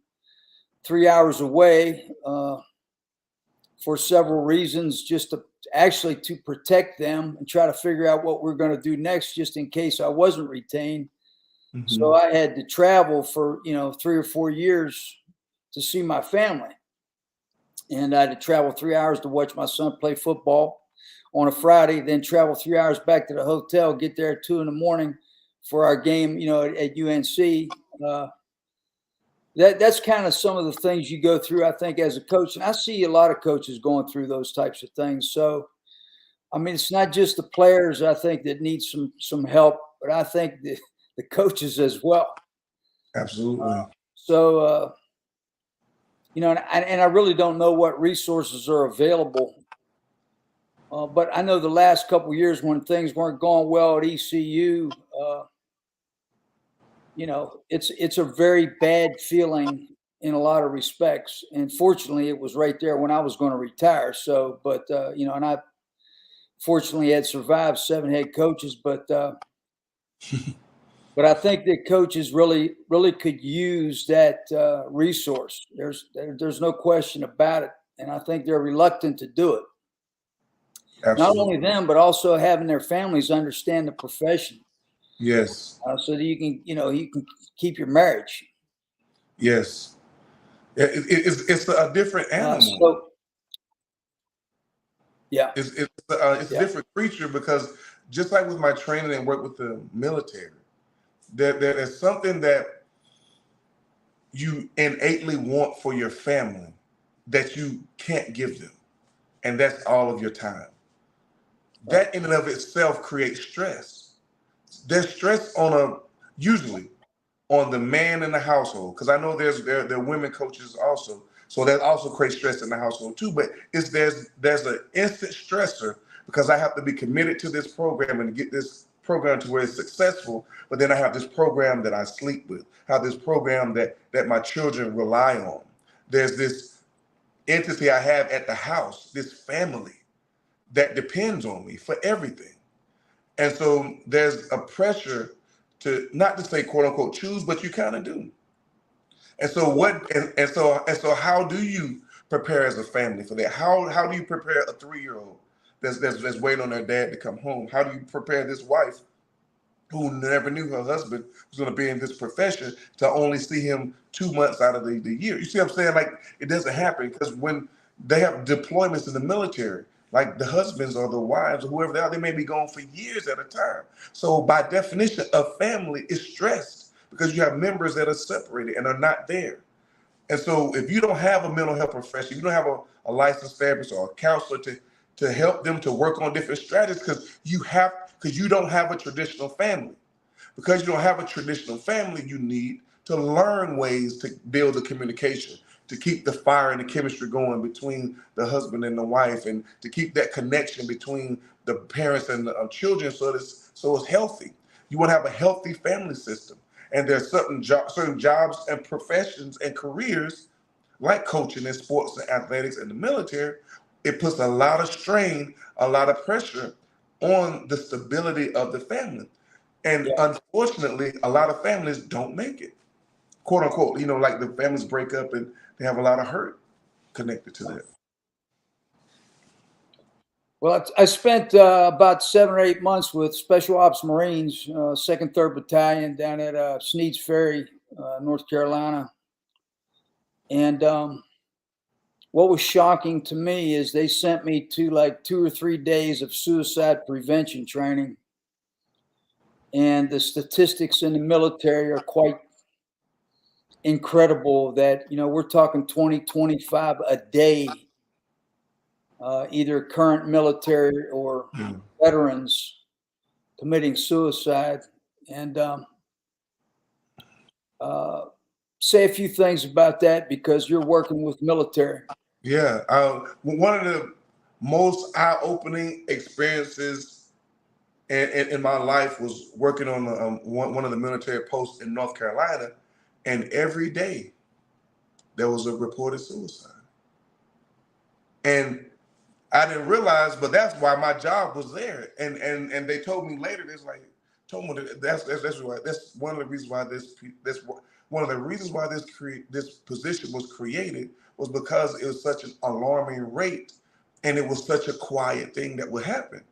3 hours away for several reasons, just to protect them and try to figure out what we're going to do next, just in case I wasn't retained. So I had to travel for, 3 or 4 years to see my family. And I had to travel 3 hours to watch my son play football on a Friday, then travel 3 hours back to the hotel, get there at 2 a.m. for our game, at UNC. That's kind of some of the things you go through, I think, as a coach. And I see a lot of coaches going through those types of things. So, I mean, it's not just the players, I think, that need some help, but I think the coaches as well. Absolutely. And I really don't know what resources are available. But I know the last couple of years when things weren't going well at ECU, it's a very bad feeling in a lot of respects. And fortunately, it was right there when I was going to retire. So, and I fortunately had survived 7 head coaches, but I think that coaches really, really could use that resource. There's no question about it. And I think they're reluctant to do it. Absolutely. Not only them, but also having their families understand the profession. Yes. So that you can keep your marriage. Yes. It's a different animal. It's a different creature, because just like with my training and work with the military, there is something that you innately want for your family that you can't give them, and that's all of your time. That in and of itself creates stress. There's stress usually on the man in the household, because I know there are women coaches also, so that also creates stress in the household too. But there's an instant stressor, because I have to be committed to this program and get this program to where it's successful. But then I have this program that I sleep with, have this program that my children rely on. There's this entity I have at the house, this family that depends on me for everything. And so there's a pressure to not to say quote unquote choose, but you kind of do. And so how do you prepare as a family for that? How do you prepare a 3-year-old that's waiting on their dad to come home? How do you prepare this wife who never knew her husband was going to be in this profession to only see him 2 months out of the year? You see what I'm saying? Like, it doesn't happen, because when they have deployments in the military, like the husbands or the wives or whoever they are, they may be gone for years at a time. So by definition, a family is stressed because you have members that are separated and are not there. And so if you don't have a mental health professional, you don't have a licensed therapist or a counselor to help them to work on different strategies, because you don't have a traditional family. Because you don't have a traditional family, you need to learn ways to build the communication, to keep the fire and the chemistry going between the husband and the wife, and to keep that connection between the parents and the children, so it's healthy. You want to have a healthy family system. And there's certain jobs and professions and careers like coaching and sports and athletics and the military. It puts a lot of strain, a lot of pressure on the stability of the family. And Yeah. unfortunately, a lot of families don't make it, quote unquote. Like the families break up and they have a lot of hurt connected to that. Well, I spent about 7 or 8 months with Special Ops Marines, 2nd, 3rd Battalion down at Sneed's Ferry, North Carolina. And what was shocking to me is they sent me to like 2 or 3 days of suicide prevention training. And the statistics in the military are quite incredible that, we're talking 20, 25 a day, either current military or veterans committing suicide. And say a few things about that because you're working with military. Yeah. One of the most eye-opening experiences in my life was working on one of the military posts in North Carolina, and every day there was a reported suicide. And I didn't realize, but that's why my job was there. And they told me later, that's one of the reasons why this position was created, was because it was such an alarming rate, and it was such a quiet thing that would happen.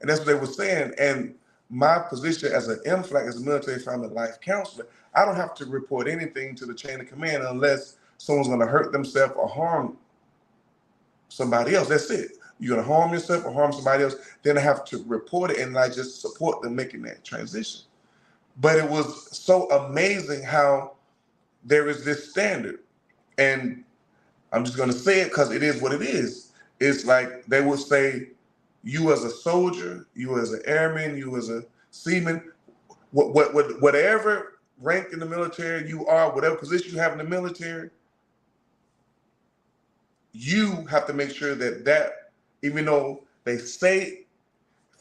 And that's what they were saying. And my position as an MFLAC, as a military family life counselor, I don't have to report anything to the chain of command unless someone's going to hurt themselves or harm somebody else. That's it. You're going to harm yourself or harm somebody else, then I have to report it, and I just support them making that transition. But it was so amazing how there is this standard. And I'm just going to say it because it is what it is. It's like they would say, you as a soldier, you as an airman, you as a seaman, whatever rank in the military you are, whatever position you have in the military, you have to make sure that even though they say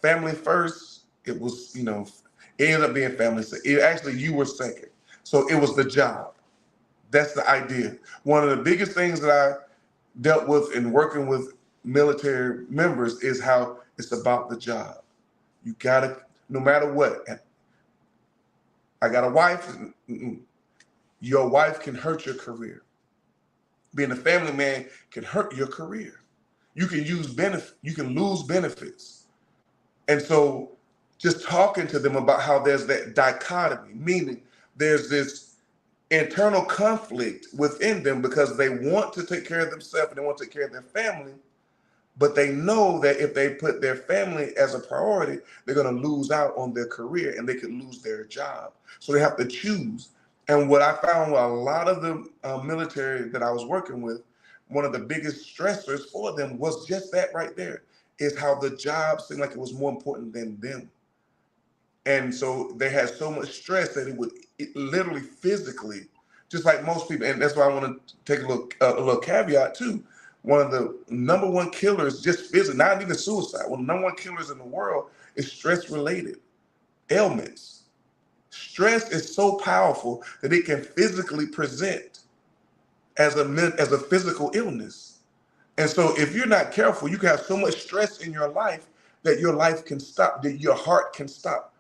family first, it was, it ended up being family second. Actually, you were second. So it was the job. That's the idea. One of the biggest things that I dealt with in working with military members is how it's about the job. You gotta, no matter what. I got a wife. Your wife can hurt your career. Being a family man can hurt your career. You can lose benefits. And so just talking to them about how there's that dichotomy, meaning there's this internal conflict within them because they want to take care of themselves and they want to take care of their family, but they know that if they put their family as a priority, they're going to lose out on their career and they could lose their job. So they have to choose. And what I found with a lot of the military that I was working with, one of the biggest stressors for them was just that right there, is how the job seemed like it was more important than them. And so they had so much stress that it literally physically, just like most people, and that's why I want to take a little caveat too. One of the number one killers, just physically, not even suicide, one of the number one killers in the world is stress-related ailments. Stress is so powerful that it can physically present as a physical illness. And so if you're not careful, you can have so much stress in your life that your life can stop, that your heart can stop.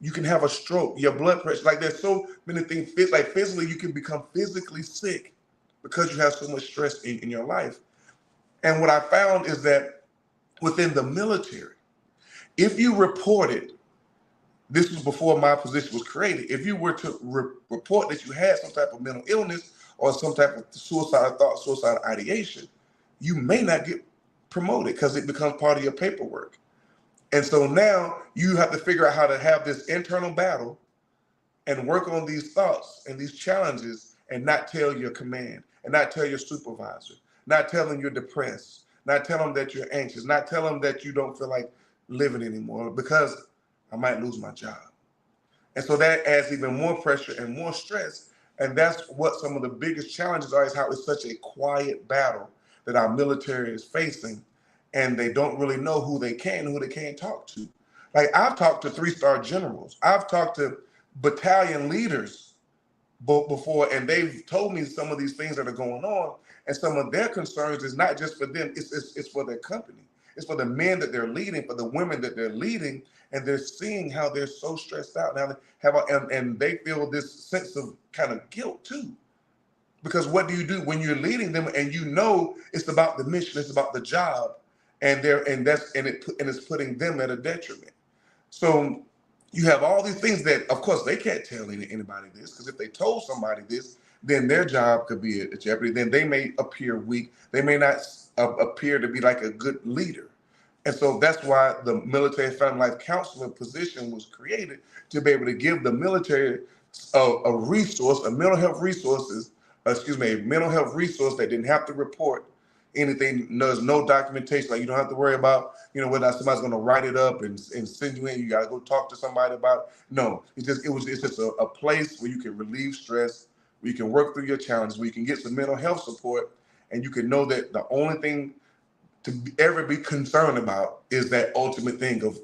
You can have a stroke, your blood pressure. Like there's so many things, like physically, you can become physically sick because you have so much stress in your life. And what I found is that within the military, if you reported, this was before my position was created, if you were to report that you had some type of mental illness or some type of suicidal thought, suicidal ideation, you may not get promoted because it becomes part of your paperwork. And so now you have to figure out how to have this internal battle and work on these thoughts and these challenges and not tell your command and not tell your supervisor, not tell them you're depressed, not tell them that you're anxious, not tell them that you don't feel like living anymore because I might lose my job. And so that adds even more pressure and more stress. And that's what some of the biggest challenges are, is how it's such a quiet battle that our military is facing. And they don't really know who they can and who they can't talk to. Like, I've talked to 3-star generals. I've talked to battalion leaders before, and they've told me some of these things that are going on. And some of their concerns is not just for them, it's for their company. It's for the men that they're leading, for the women that they're leading, and they're seeing how they're so stressed out now. And they feel this sense of kind of guilt too, because what do you do when you're leading them and you know it's about the mission, it's about the job, and it's putting them at a detriment. So you have all these things that, of course, they can't tell anybody this, because if they told somebody this, then their job could be at jeopardy. Then they may appear weak. They may not appear to be like a good leader. And so that's why the military family life counselor position was created, to be able to give the military a resource, a mental health resource that didn't have to report anything. There's no documentation. Like, you don't have to worry about, whether somebody's going to write it up and send you in. You got to go talk to somebody about it. No, it's just a place where you can relieve stress, where you can work through your challenges, where you can get some mental health support, and you can know that the only thing to ever be concerned about is that ultimate thing of,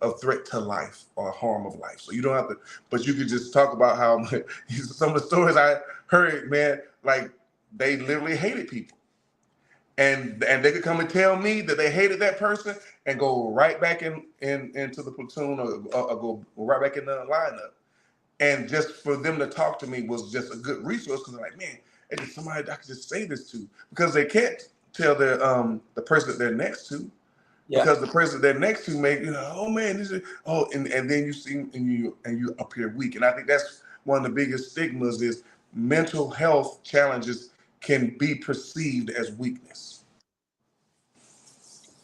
a threat to life or harm of life. So you don't have to, but you could just talk about how some of the stories I heard, man, like, they literally hated people. And they could come and tell me that they hated that person and go right back into the platoon, or go right back in the lineup. And just for them to talk to me was just a good resource, because they're like, man, it's just somebody I could just say this to, because they can't tell the person that they're next to, because the person they're next to may, oh man, and then you see and you appear weak. And I think that's one of the biggest stigmas, is mental health challenges can be perceived as weakness.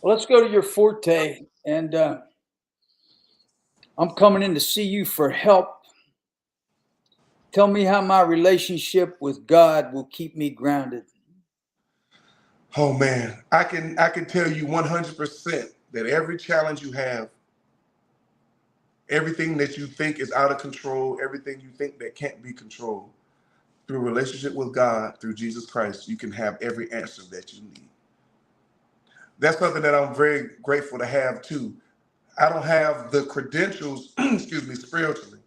Well, let's go to your forte, and I'm coming in to see you for help. Tell me how my relationship with God will keep me grounded. Oh man, I can tell you 100% that every challenge you have, everything that you think is out of control, everything you think that can't be controlled, through a relationship with God, through Jesus Christ, you can have every answer that you need. That's something that I'm very grateful to have too. I don't have the credentials, excuse me, spiritually,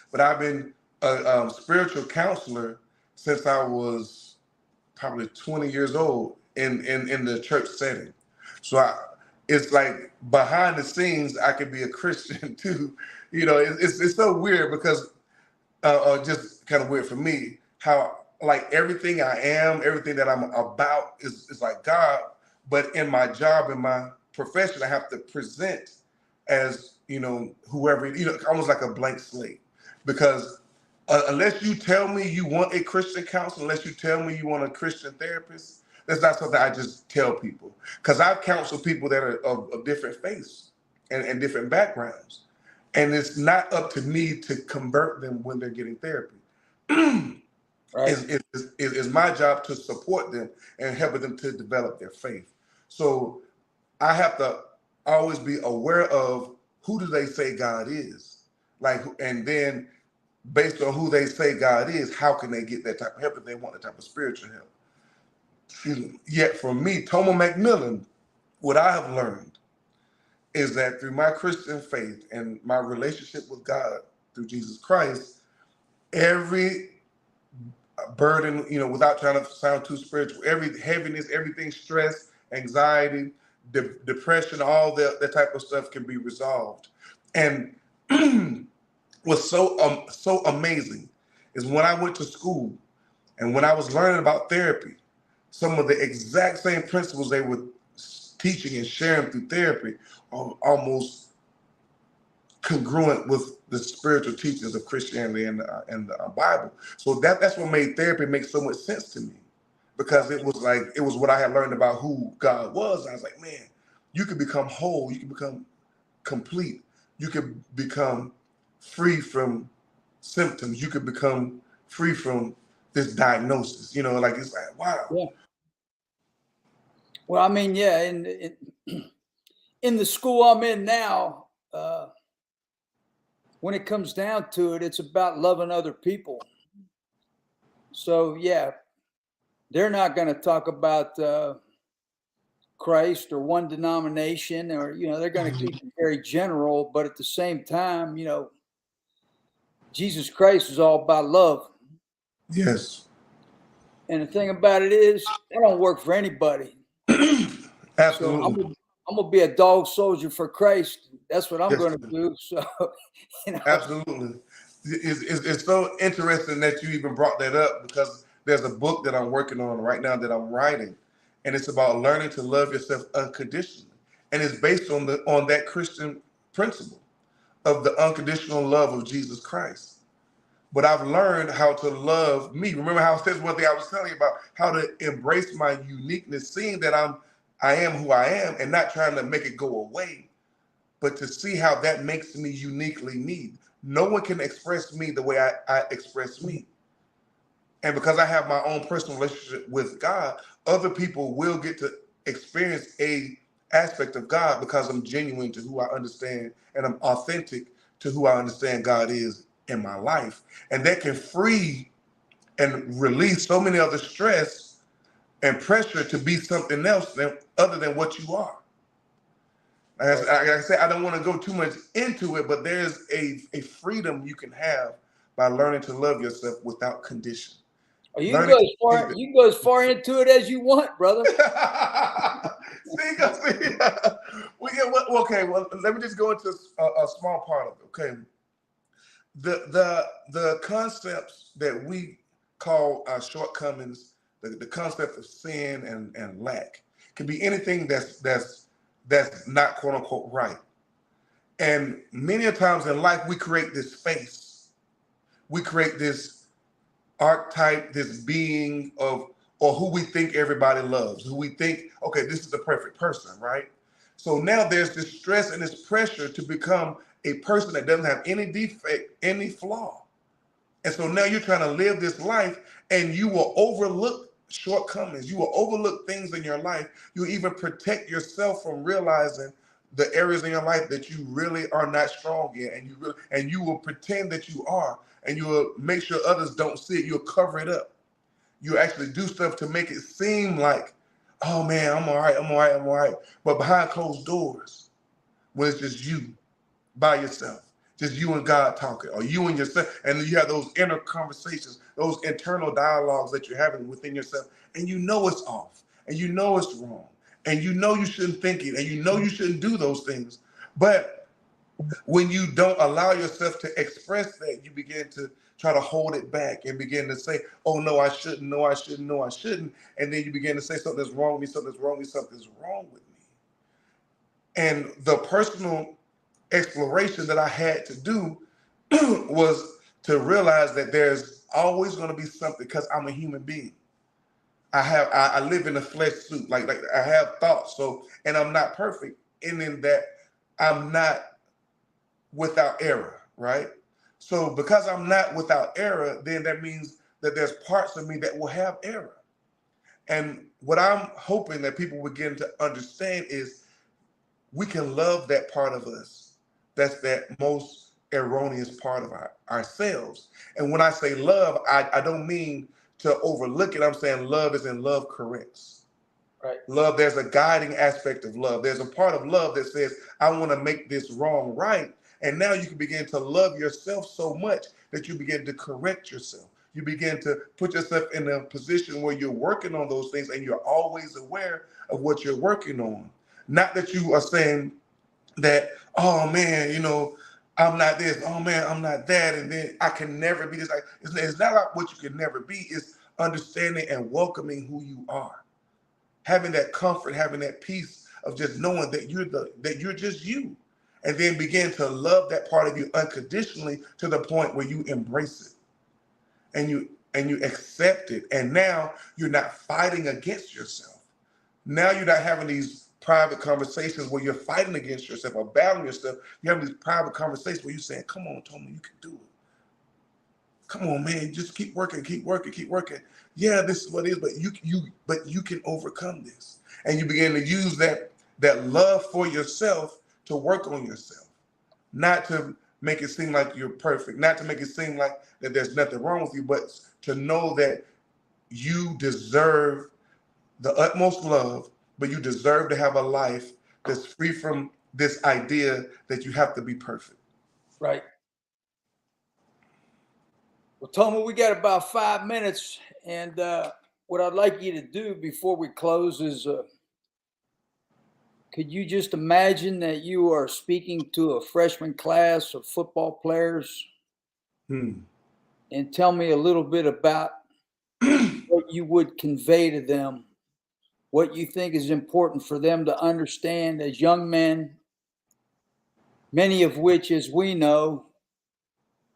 but I've been a spiritual counselor since I was probably 20 years old in the church setting. So it's like, behind the scenes, I could be a Christian too. It's so weird, because just kind of weird for me, how, like, everything I am, everything that I'm about is like God, but in my job, in my profession, I have to present as, whoever, almost like a blank slate. Because unless you tell me you want a Christian counselor, unless you tell me you want a Christian therapist, that's not something I just tell people. Because I've counseled people that are of different faiths and different backgrounds. And it's not up to me to convert them when they're getting therapy. Right. It's my job to support them and help them to develop their faith. So I have to always be aware of, who do they say God is? And then based on who they say God is, how can they get that type of help if they want that type of spiritual help? Excuse me. Yet for me, Tomha McMillan, what I have learned is that through my Christian faith and my relationship with God through Jesus Christ, every burden, without trying to sound too spiritual, every heaviness, everything, stress, anxiety, depression, all that type of stuff can be resolved. And what's so amazing is, when I went to school and when I was learning about therapy, some of the exact same principles they were teaching and sharing through therapy are almost congruent with the spiritual teachings of Christianity and the Bible. So that's what made therapy make so much sense to me, because it was what I had learned about who God was. And I was like, man, you can become whole, you can become complete, you can become free from symptoms, you can become free from this diagnosis. You know, like it's like, wow. Yeah. Well, I mean, yeah, in the school I'm in now, when it comes down to it, it's about loving other people. So yeah, they're not going to talk about Christ or one denomination, or they're going to keep it very general. But at the same time, Jesus Christ is all about love. Yes. And the thing about it is, that don't work for anybody. So Absolutely. I'm gonna be a dog soldier for Christ. That's what I'm Yes, going to do. So, absolutely. It's so interesting that you even brought that up, because there's a book that I'm working on right now that I'm writing, and it's about learning to love yourself unconditionally, and it's based on that Christian principle of the unconditional love of Jesus Christ. But I've learned how to love me. Remember how I said one thing I was telling you about, how to embrace my uniqueness, seeing that I am who I am, and not trying to make it go away, but to see how that makes me uniquely me. No one can express me the way I express me. And because I have my own personal relationship with God, other people will get to experience a aspect of God, because I'm genuine to who I understand, and I'm authentic to who I understand God is in my life. And that can free and release so many other stress and pressure to be something else other than what you are. Like I said, I don't want to go too much into it, but there's a freedom you can have by learning to love yourself without condition. you can Learning go as far into it as you want, brother. see, okay. Well, let me just go into a small part of it. Okay, the concepts that we call our shortcomings, the concept of sin and lack, can be anything that's not quote unquote right. And many a times in life, we create this space. We create this archetype, this being of, or who we think everybody loves, who we think, okay, this is the perfect person, right? So now there's this stress and this pressure to become a person that doesn't have any defect, any flaw. And so now you're trying to live this life, and you will overlook shortcomings. You will overlook things in your life. You even protect yourself from realizing the areas in your life that you really are not strong in, and you will pretend that you are, and you will make sure others don't see it. You'll cover it up. You actually do stuff to make it seem like, oh man, I'm all right, I'm all right, I'm all right. But behind closed doors, when it's just you by yourself, just you and God talking, or you and yourself, and you have those inner conversations, those internal dialogues that you're having within yourself, and you know it's off, and you know it's wrong, and you know you shouldn't think it, and you know you shouldn't do those things. But when you don't allow yourself to express that, you begin to try to hold it back and begin to say, oh no, I shouldn't, no, I shouldn't, no, I shouldn't. And then you begin to say something's wrong with me, something's wrong with me, something's wrong with me. And the personal exploration that I had to do was to realize that there's always going to be something, because I'm a human being. I live in a flesh suit, like I have thoughts. So, and I'm not perfect, and in that I'm not without error, right? So because I'm not without error, then that means that there's parts of me that will have error. And what I'm hoping that people begin to understand is we can love that part of us. That's that most erroneous part of ourselves. And when I say love, I don't mean to overlook it. I'm saying love is in love corrects. Right. Love, there's a guiding aspect of love. There's a part of love that says, I want to make this wrong right. And now you can begin to love yourself so much that you begin to correct yourself. You begin to put yourself in a position where you're working on those things, and you're always aware of what you're working on. Not that you are saying that, oh man, I'm not this, oh man, I'm not that, and then I can never be this. It's not about what you can never be. It's understanding and welcoming who you are, having that comfort, having that peace of just knowing that you're just you, and then begin to love that part of you unconditionally to the point where you embrace it and you accept it. And now you're not fighting against yourself. Now you're not having these private conversations where you're fighting against yourself or battling yourself. You're having these private conversations where you're saying, come on, Tomha, you can do it. Come on, man, just keep working, keep working, keep working. Yeah, this is what it is, but you can overcome this. And you begin to use that love for yourself to work on yourself, not to make it seem like you're perfect, not to make it seem like that there's nothing wrong with you, but to know that you deserve the utmost love, but you deserve to have a life that's free from this idea that you have to be perfect. Right. Well, Tomha, we got about 5 minutes, and what I'd like you to do before we close is, could you just imagine that you are speaking to a freshman class of football players, and tell me a little bit about what you would convey to them, what you think is important for them to understand as young men, many of which, as we know,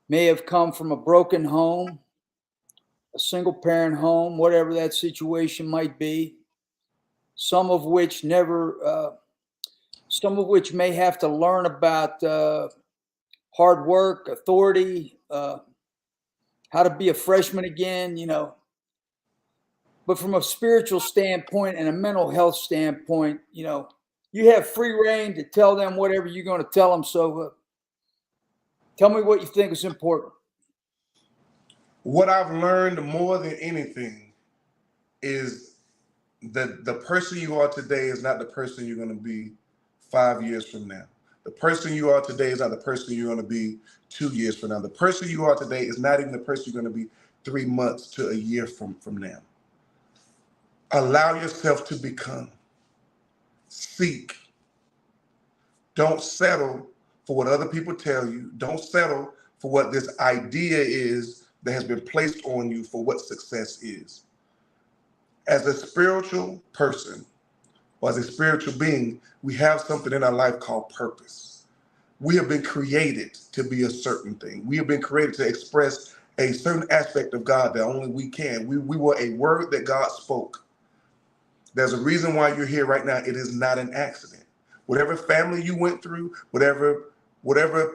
may have come from a broken home, a single parent home, whatever that situation might be, some of which may have to learn about hard work, authority, how to be a freshman again, But from a spiritual standpoint and a mental health standpoint, you have free reign to tell them whatever you're going to tell them. So tell me what you think is important. What I've learned more than anything is that the person you are today is not the person you're going to be 5 years from now. The person you are today is not the person you're going to be 2 years from now. The person you are today is not even the person you're going to be 3 months to a year from now. Allow yourself to become. Seek. Don't settle for what other people tell you. Don't settle for what this idea is that has been placed on you for what success is. As a spiritual person, or as a spiritual being, we have something in our life called purpose. We have been created to be a certain thing. We have been created to express a certain aspect of God that only we can. We were a word that God spoke. There's a reason why you're here right now. It is not an accident. Whatever family you went through, whatever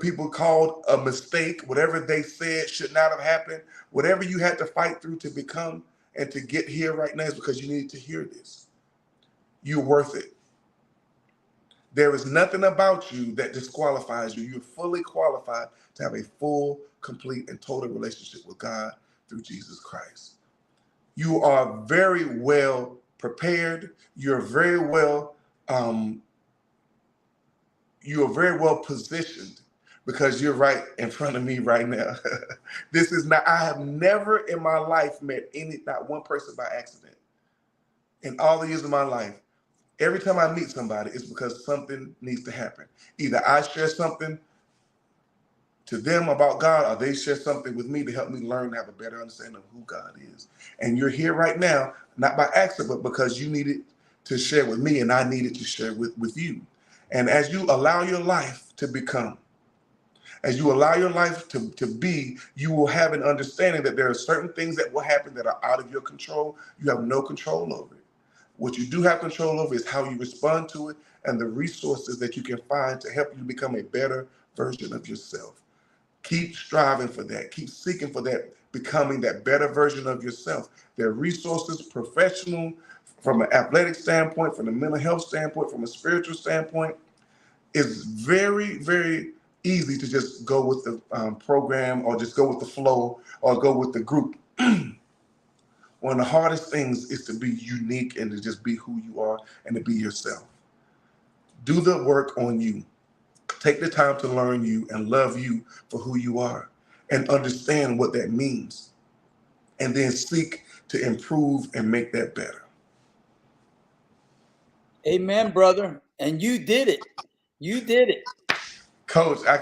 people called a mistake, whatever they said should not have happened, whatever you had to fight through to become and to get here right now is because you needed to hear this. You're worth it. There is nothing about you that disqualifies you. You're fully qualified to have a full, complete, and total relationship with God through Jesus Christ. You are very well prepared. You're very well positioned because you're right in front of me right now. I have never in my life met not one person by accident. In all the years of my life, every time I meet somebody, it's because something needs to happen. Either I share something to them about God, or they share something with me to help me learn to have a better understanding of who God is. And you're here right now, not by accident, but because you needed to share with me and I needed to share with you. And as you allow your life to become, as you allow your life to be, you will have an understanding that there are certain things that will happen that are out of your control. You have no control over it. What you do have control over is how you respond to it and the resources that you can find to help you become a better version of yourself. Keep striving for that. Keep seeking for that, becoming that better version of yourself. There are resources, professional, from an athletic standpoint, from a mental health standpoint, from a spiritual standpoint. It's very, very easy to just go with the program or just go with the flow or go with the group. One of the hardest things is to be unique and to just be who you are and to be yourself. Do the work on you. Take the time to learn you and love you for who you are and understand what that means. And then seek to improve and make that better. Amen, brother. And you did it. You did it. Coach, I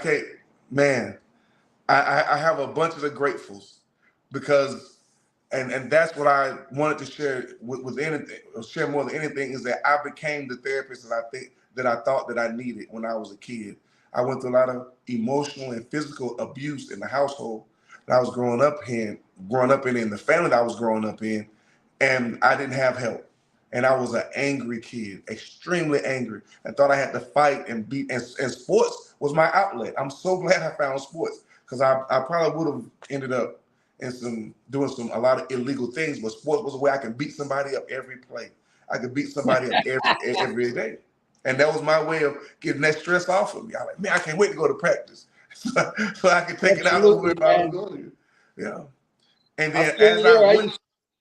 have a bunch of the gratefuls because, and that's what I wanted to share with anything, or share more than anything, is that I became the therapist that I thought that I needed when I was a kid. I went through a lot of emotional and physical abuse in the household that I was growing up in the family that I was growing up in, and I didn't have help. And I was an angry kid, extremely angry, and thought I had to fight and beat. And sports was my outlet. I'm so glad I found sports because I probably would have ended up and doing a lot of illegal things, but sports was a way I could beat somebody up every play. I could beat somebody up every day. And that was my way of getting that stress off of me. I like, man, I can't wait to go to practice. so I could take it out on whoever I was going to. Yeah. And then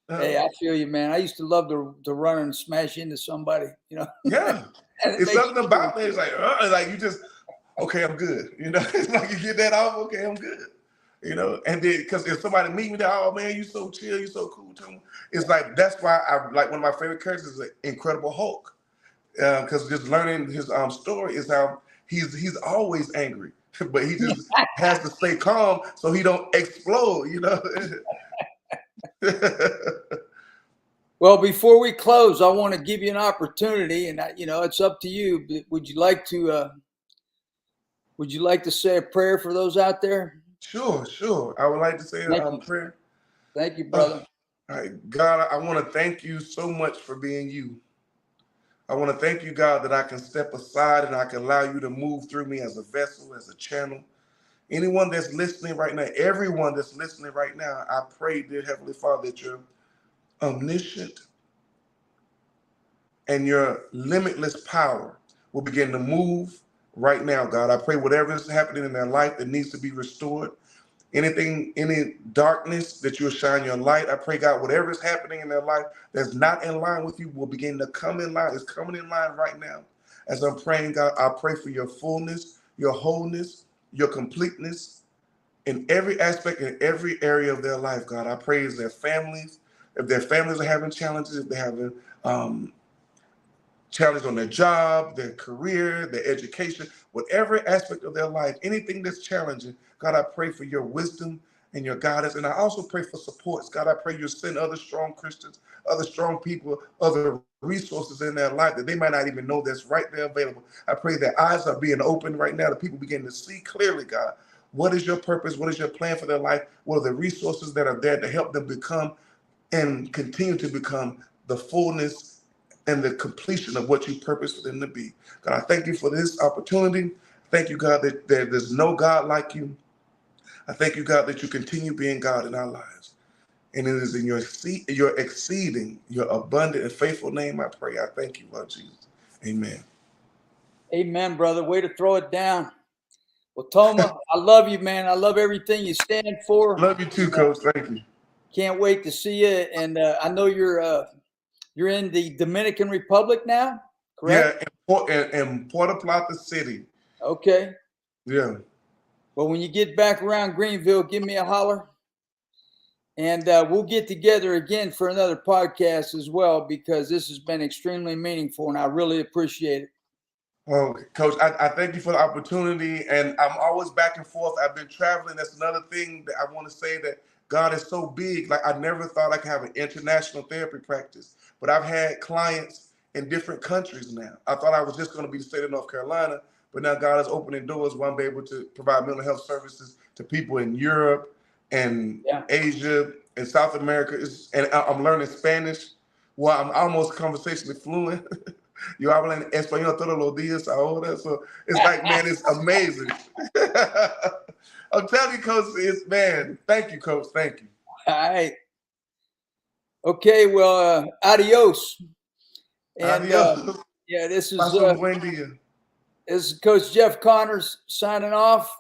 hey, I feel you, man. I used to love to run and smash into somebody, Yeah. It's something about it. It's like you just, okay, I'm good. It's like you get that off, okay, I'm good. And then because if somebody meet me there, oh man, you so chill, you so cool, Tom. It's like that's why I like one of my favorite characters is Incredible Hulk. Because just learning his story is how he's always angry, but he just has to stay calm so he don't explode, Well, before we close, I want to give you an opportunity, and it's up to you. Would you like to say a prayer for those out there? Sure. I would like to say a prayer. Thank you, brother. All right, God, I want to thank you so much for being you. I want to thank you, God, that I can step aside and I can allow you to move through me as a vessel, as a channel. Anyone that's listening right now, everyone that's listening right now, I pray, dear Heavenly Father, that you're omniscient and your limitless power will begin to move right now, God. I pray whatever is happening in their life that needs to be restored, any darkness, that you'll shine your light. I pray, God, whatever is happening in their life that's not in line with you will begin to come in line. It's coming in line right now. As I'm praying, God, I pray for your fullness, your wholeness, your completeness in every aspect, in every area of their life, God. I pray as their families, if their families are having challenges, if they're having challenge on their job, their career, their education, whatever aspect of their life, anything that's challenging, God, I pray for your wisdom and your guidance. And I also pray for supports. God, I pray you send other strong Christians, other strong people, other resources in their life that they might not even know that's right there available. I pray their eyes are being opened right now, that people begin to see clearly, God, what is your purpose? What is your plan for their life? What are the resources that are there to help them become and continue to become the fullness and the completion of what you purpose for them to be. God, I thank you for this opportunity. Thank you, God, that there's no God like you. I thank you, God, that you continue being God in our lives. And it is in your exceeding, your abundant and faithful name I pray. I thank you, Lord Jesus. Amen. Amen, brother. Way to throw it down. Well, Tomha, I love you, man. I love everything you stand for. Love you too, Coach. Thank you. Can't wait to see you. And I know you're in the Dominican Republic now, correct? Yeah, in Puerto Plata City. Okay. Yeah. Well, when you get back around Greenville, give me a holler. And we'll get together again for another podcast as well, because this has been extremely meaningful, and I really appreciate it. Well, Coach, I thank you for the opportunity, and I'm always back and forth. I've been traveling. That's another thing that I want to say, that God is so big. Like, I never thought I could have an international therapy practice, but I've had clients in different countries now. I thought I was just going to be the state of North Carolina, but now God is opening doors where I'm able to provide mental health services to people in Europe and Asia and South America. And I'm learning Spanish. Well, I'm almost conversationally fluent. Yo hablo en español todos los días ahora. So it's like, man, it's amazing. I'm telling you, Coach, thank you, Coach. Thank you. All right. Okay, well, adios. And Adios. this is Buen dia. This is Coach Jeff Connors signing off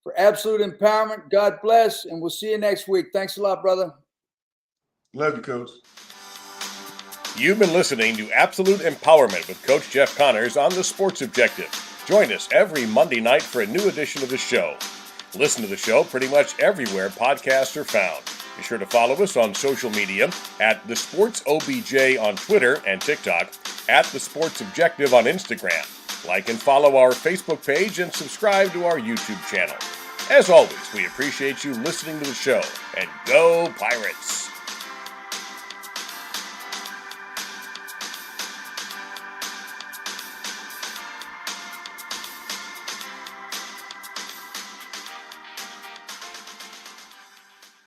for Absolute Empowerment. God bless, and we'll see you next week. Thanks a lot, brother. Love you, Coach. You've been listening to Absolute Empowerment with Coach Jeff Connors on The Sports Objective. Join us every Monday night for a new edition of the show. Listen to the show pretty much everywhere podcasts are found. Be sure to follow us on social media at The Sports OBJ on Twitter and TikTok, at The Sports Objective on Instagram. Like and follow our Facebook page and subscribe to our YouTube channel. As always, we appreciate you listening to the show. And go Pirates!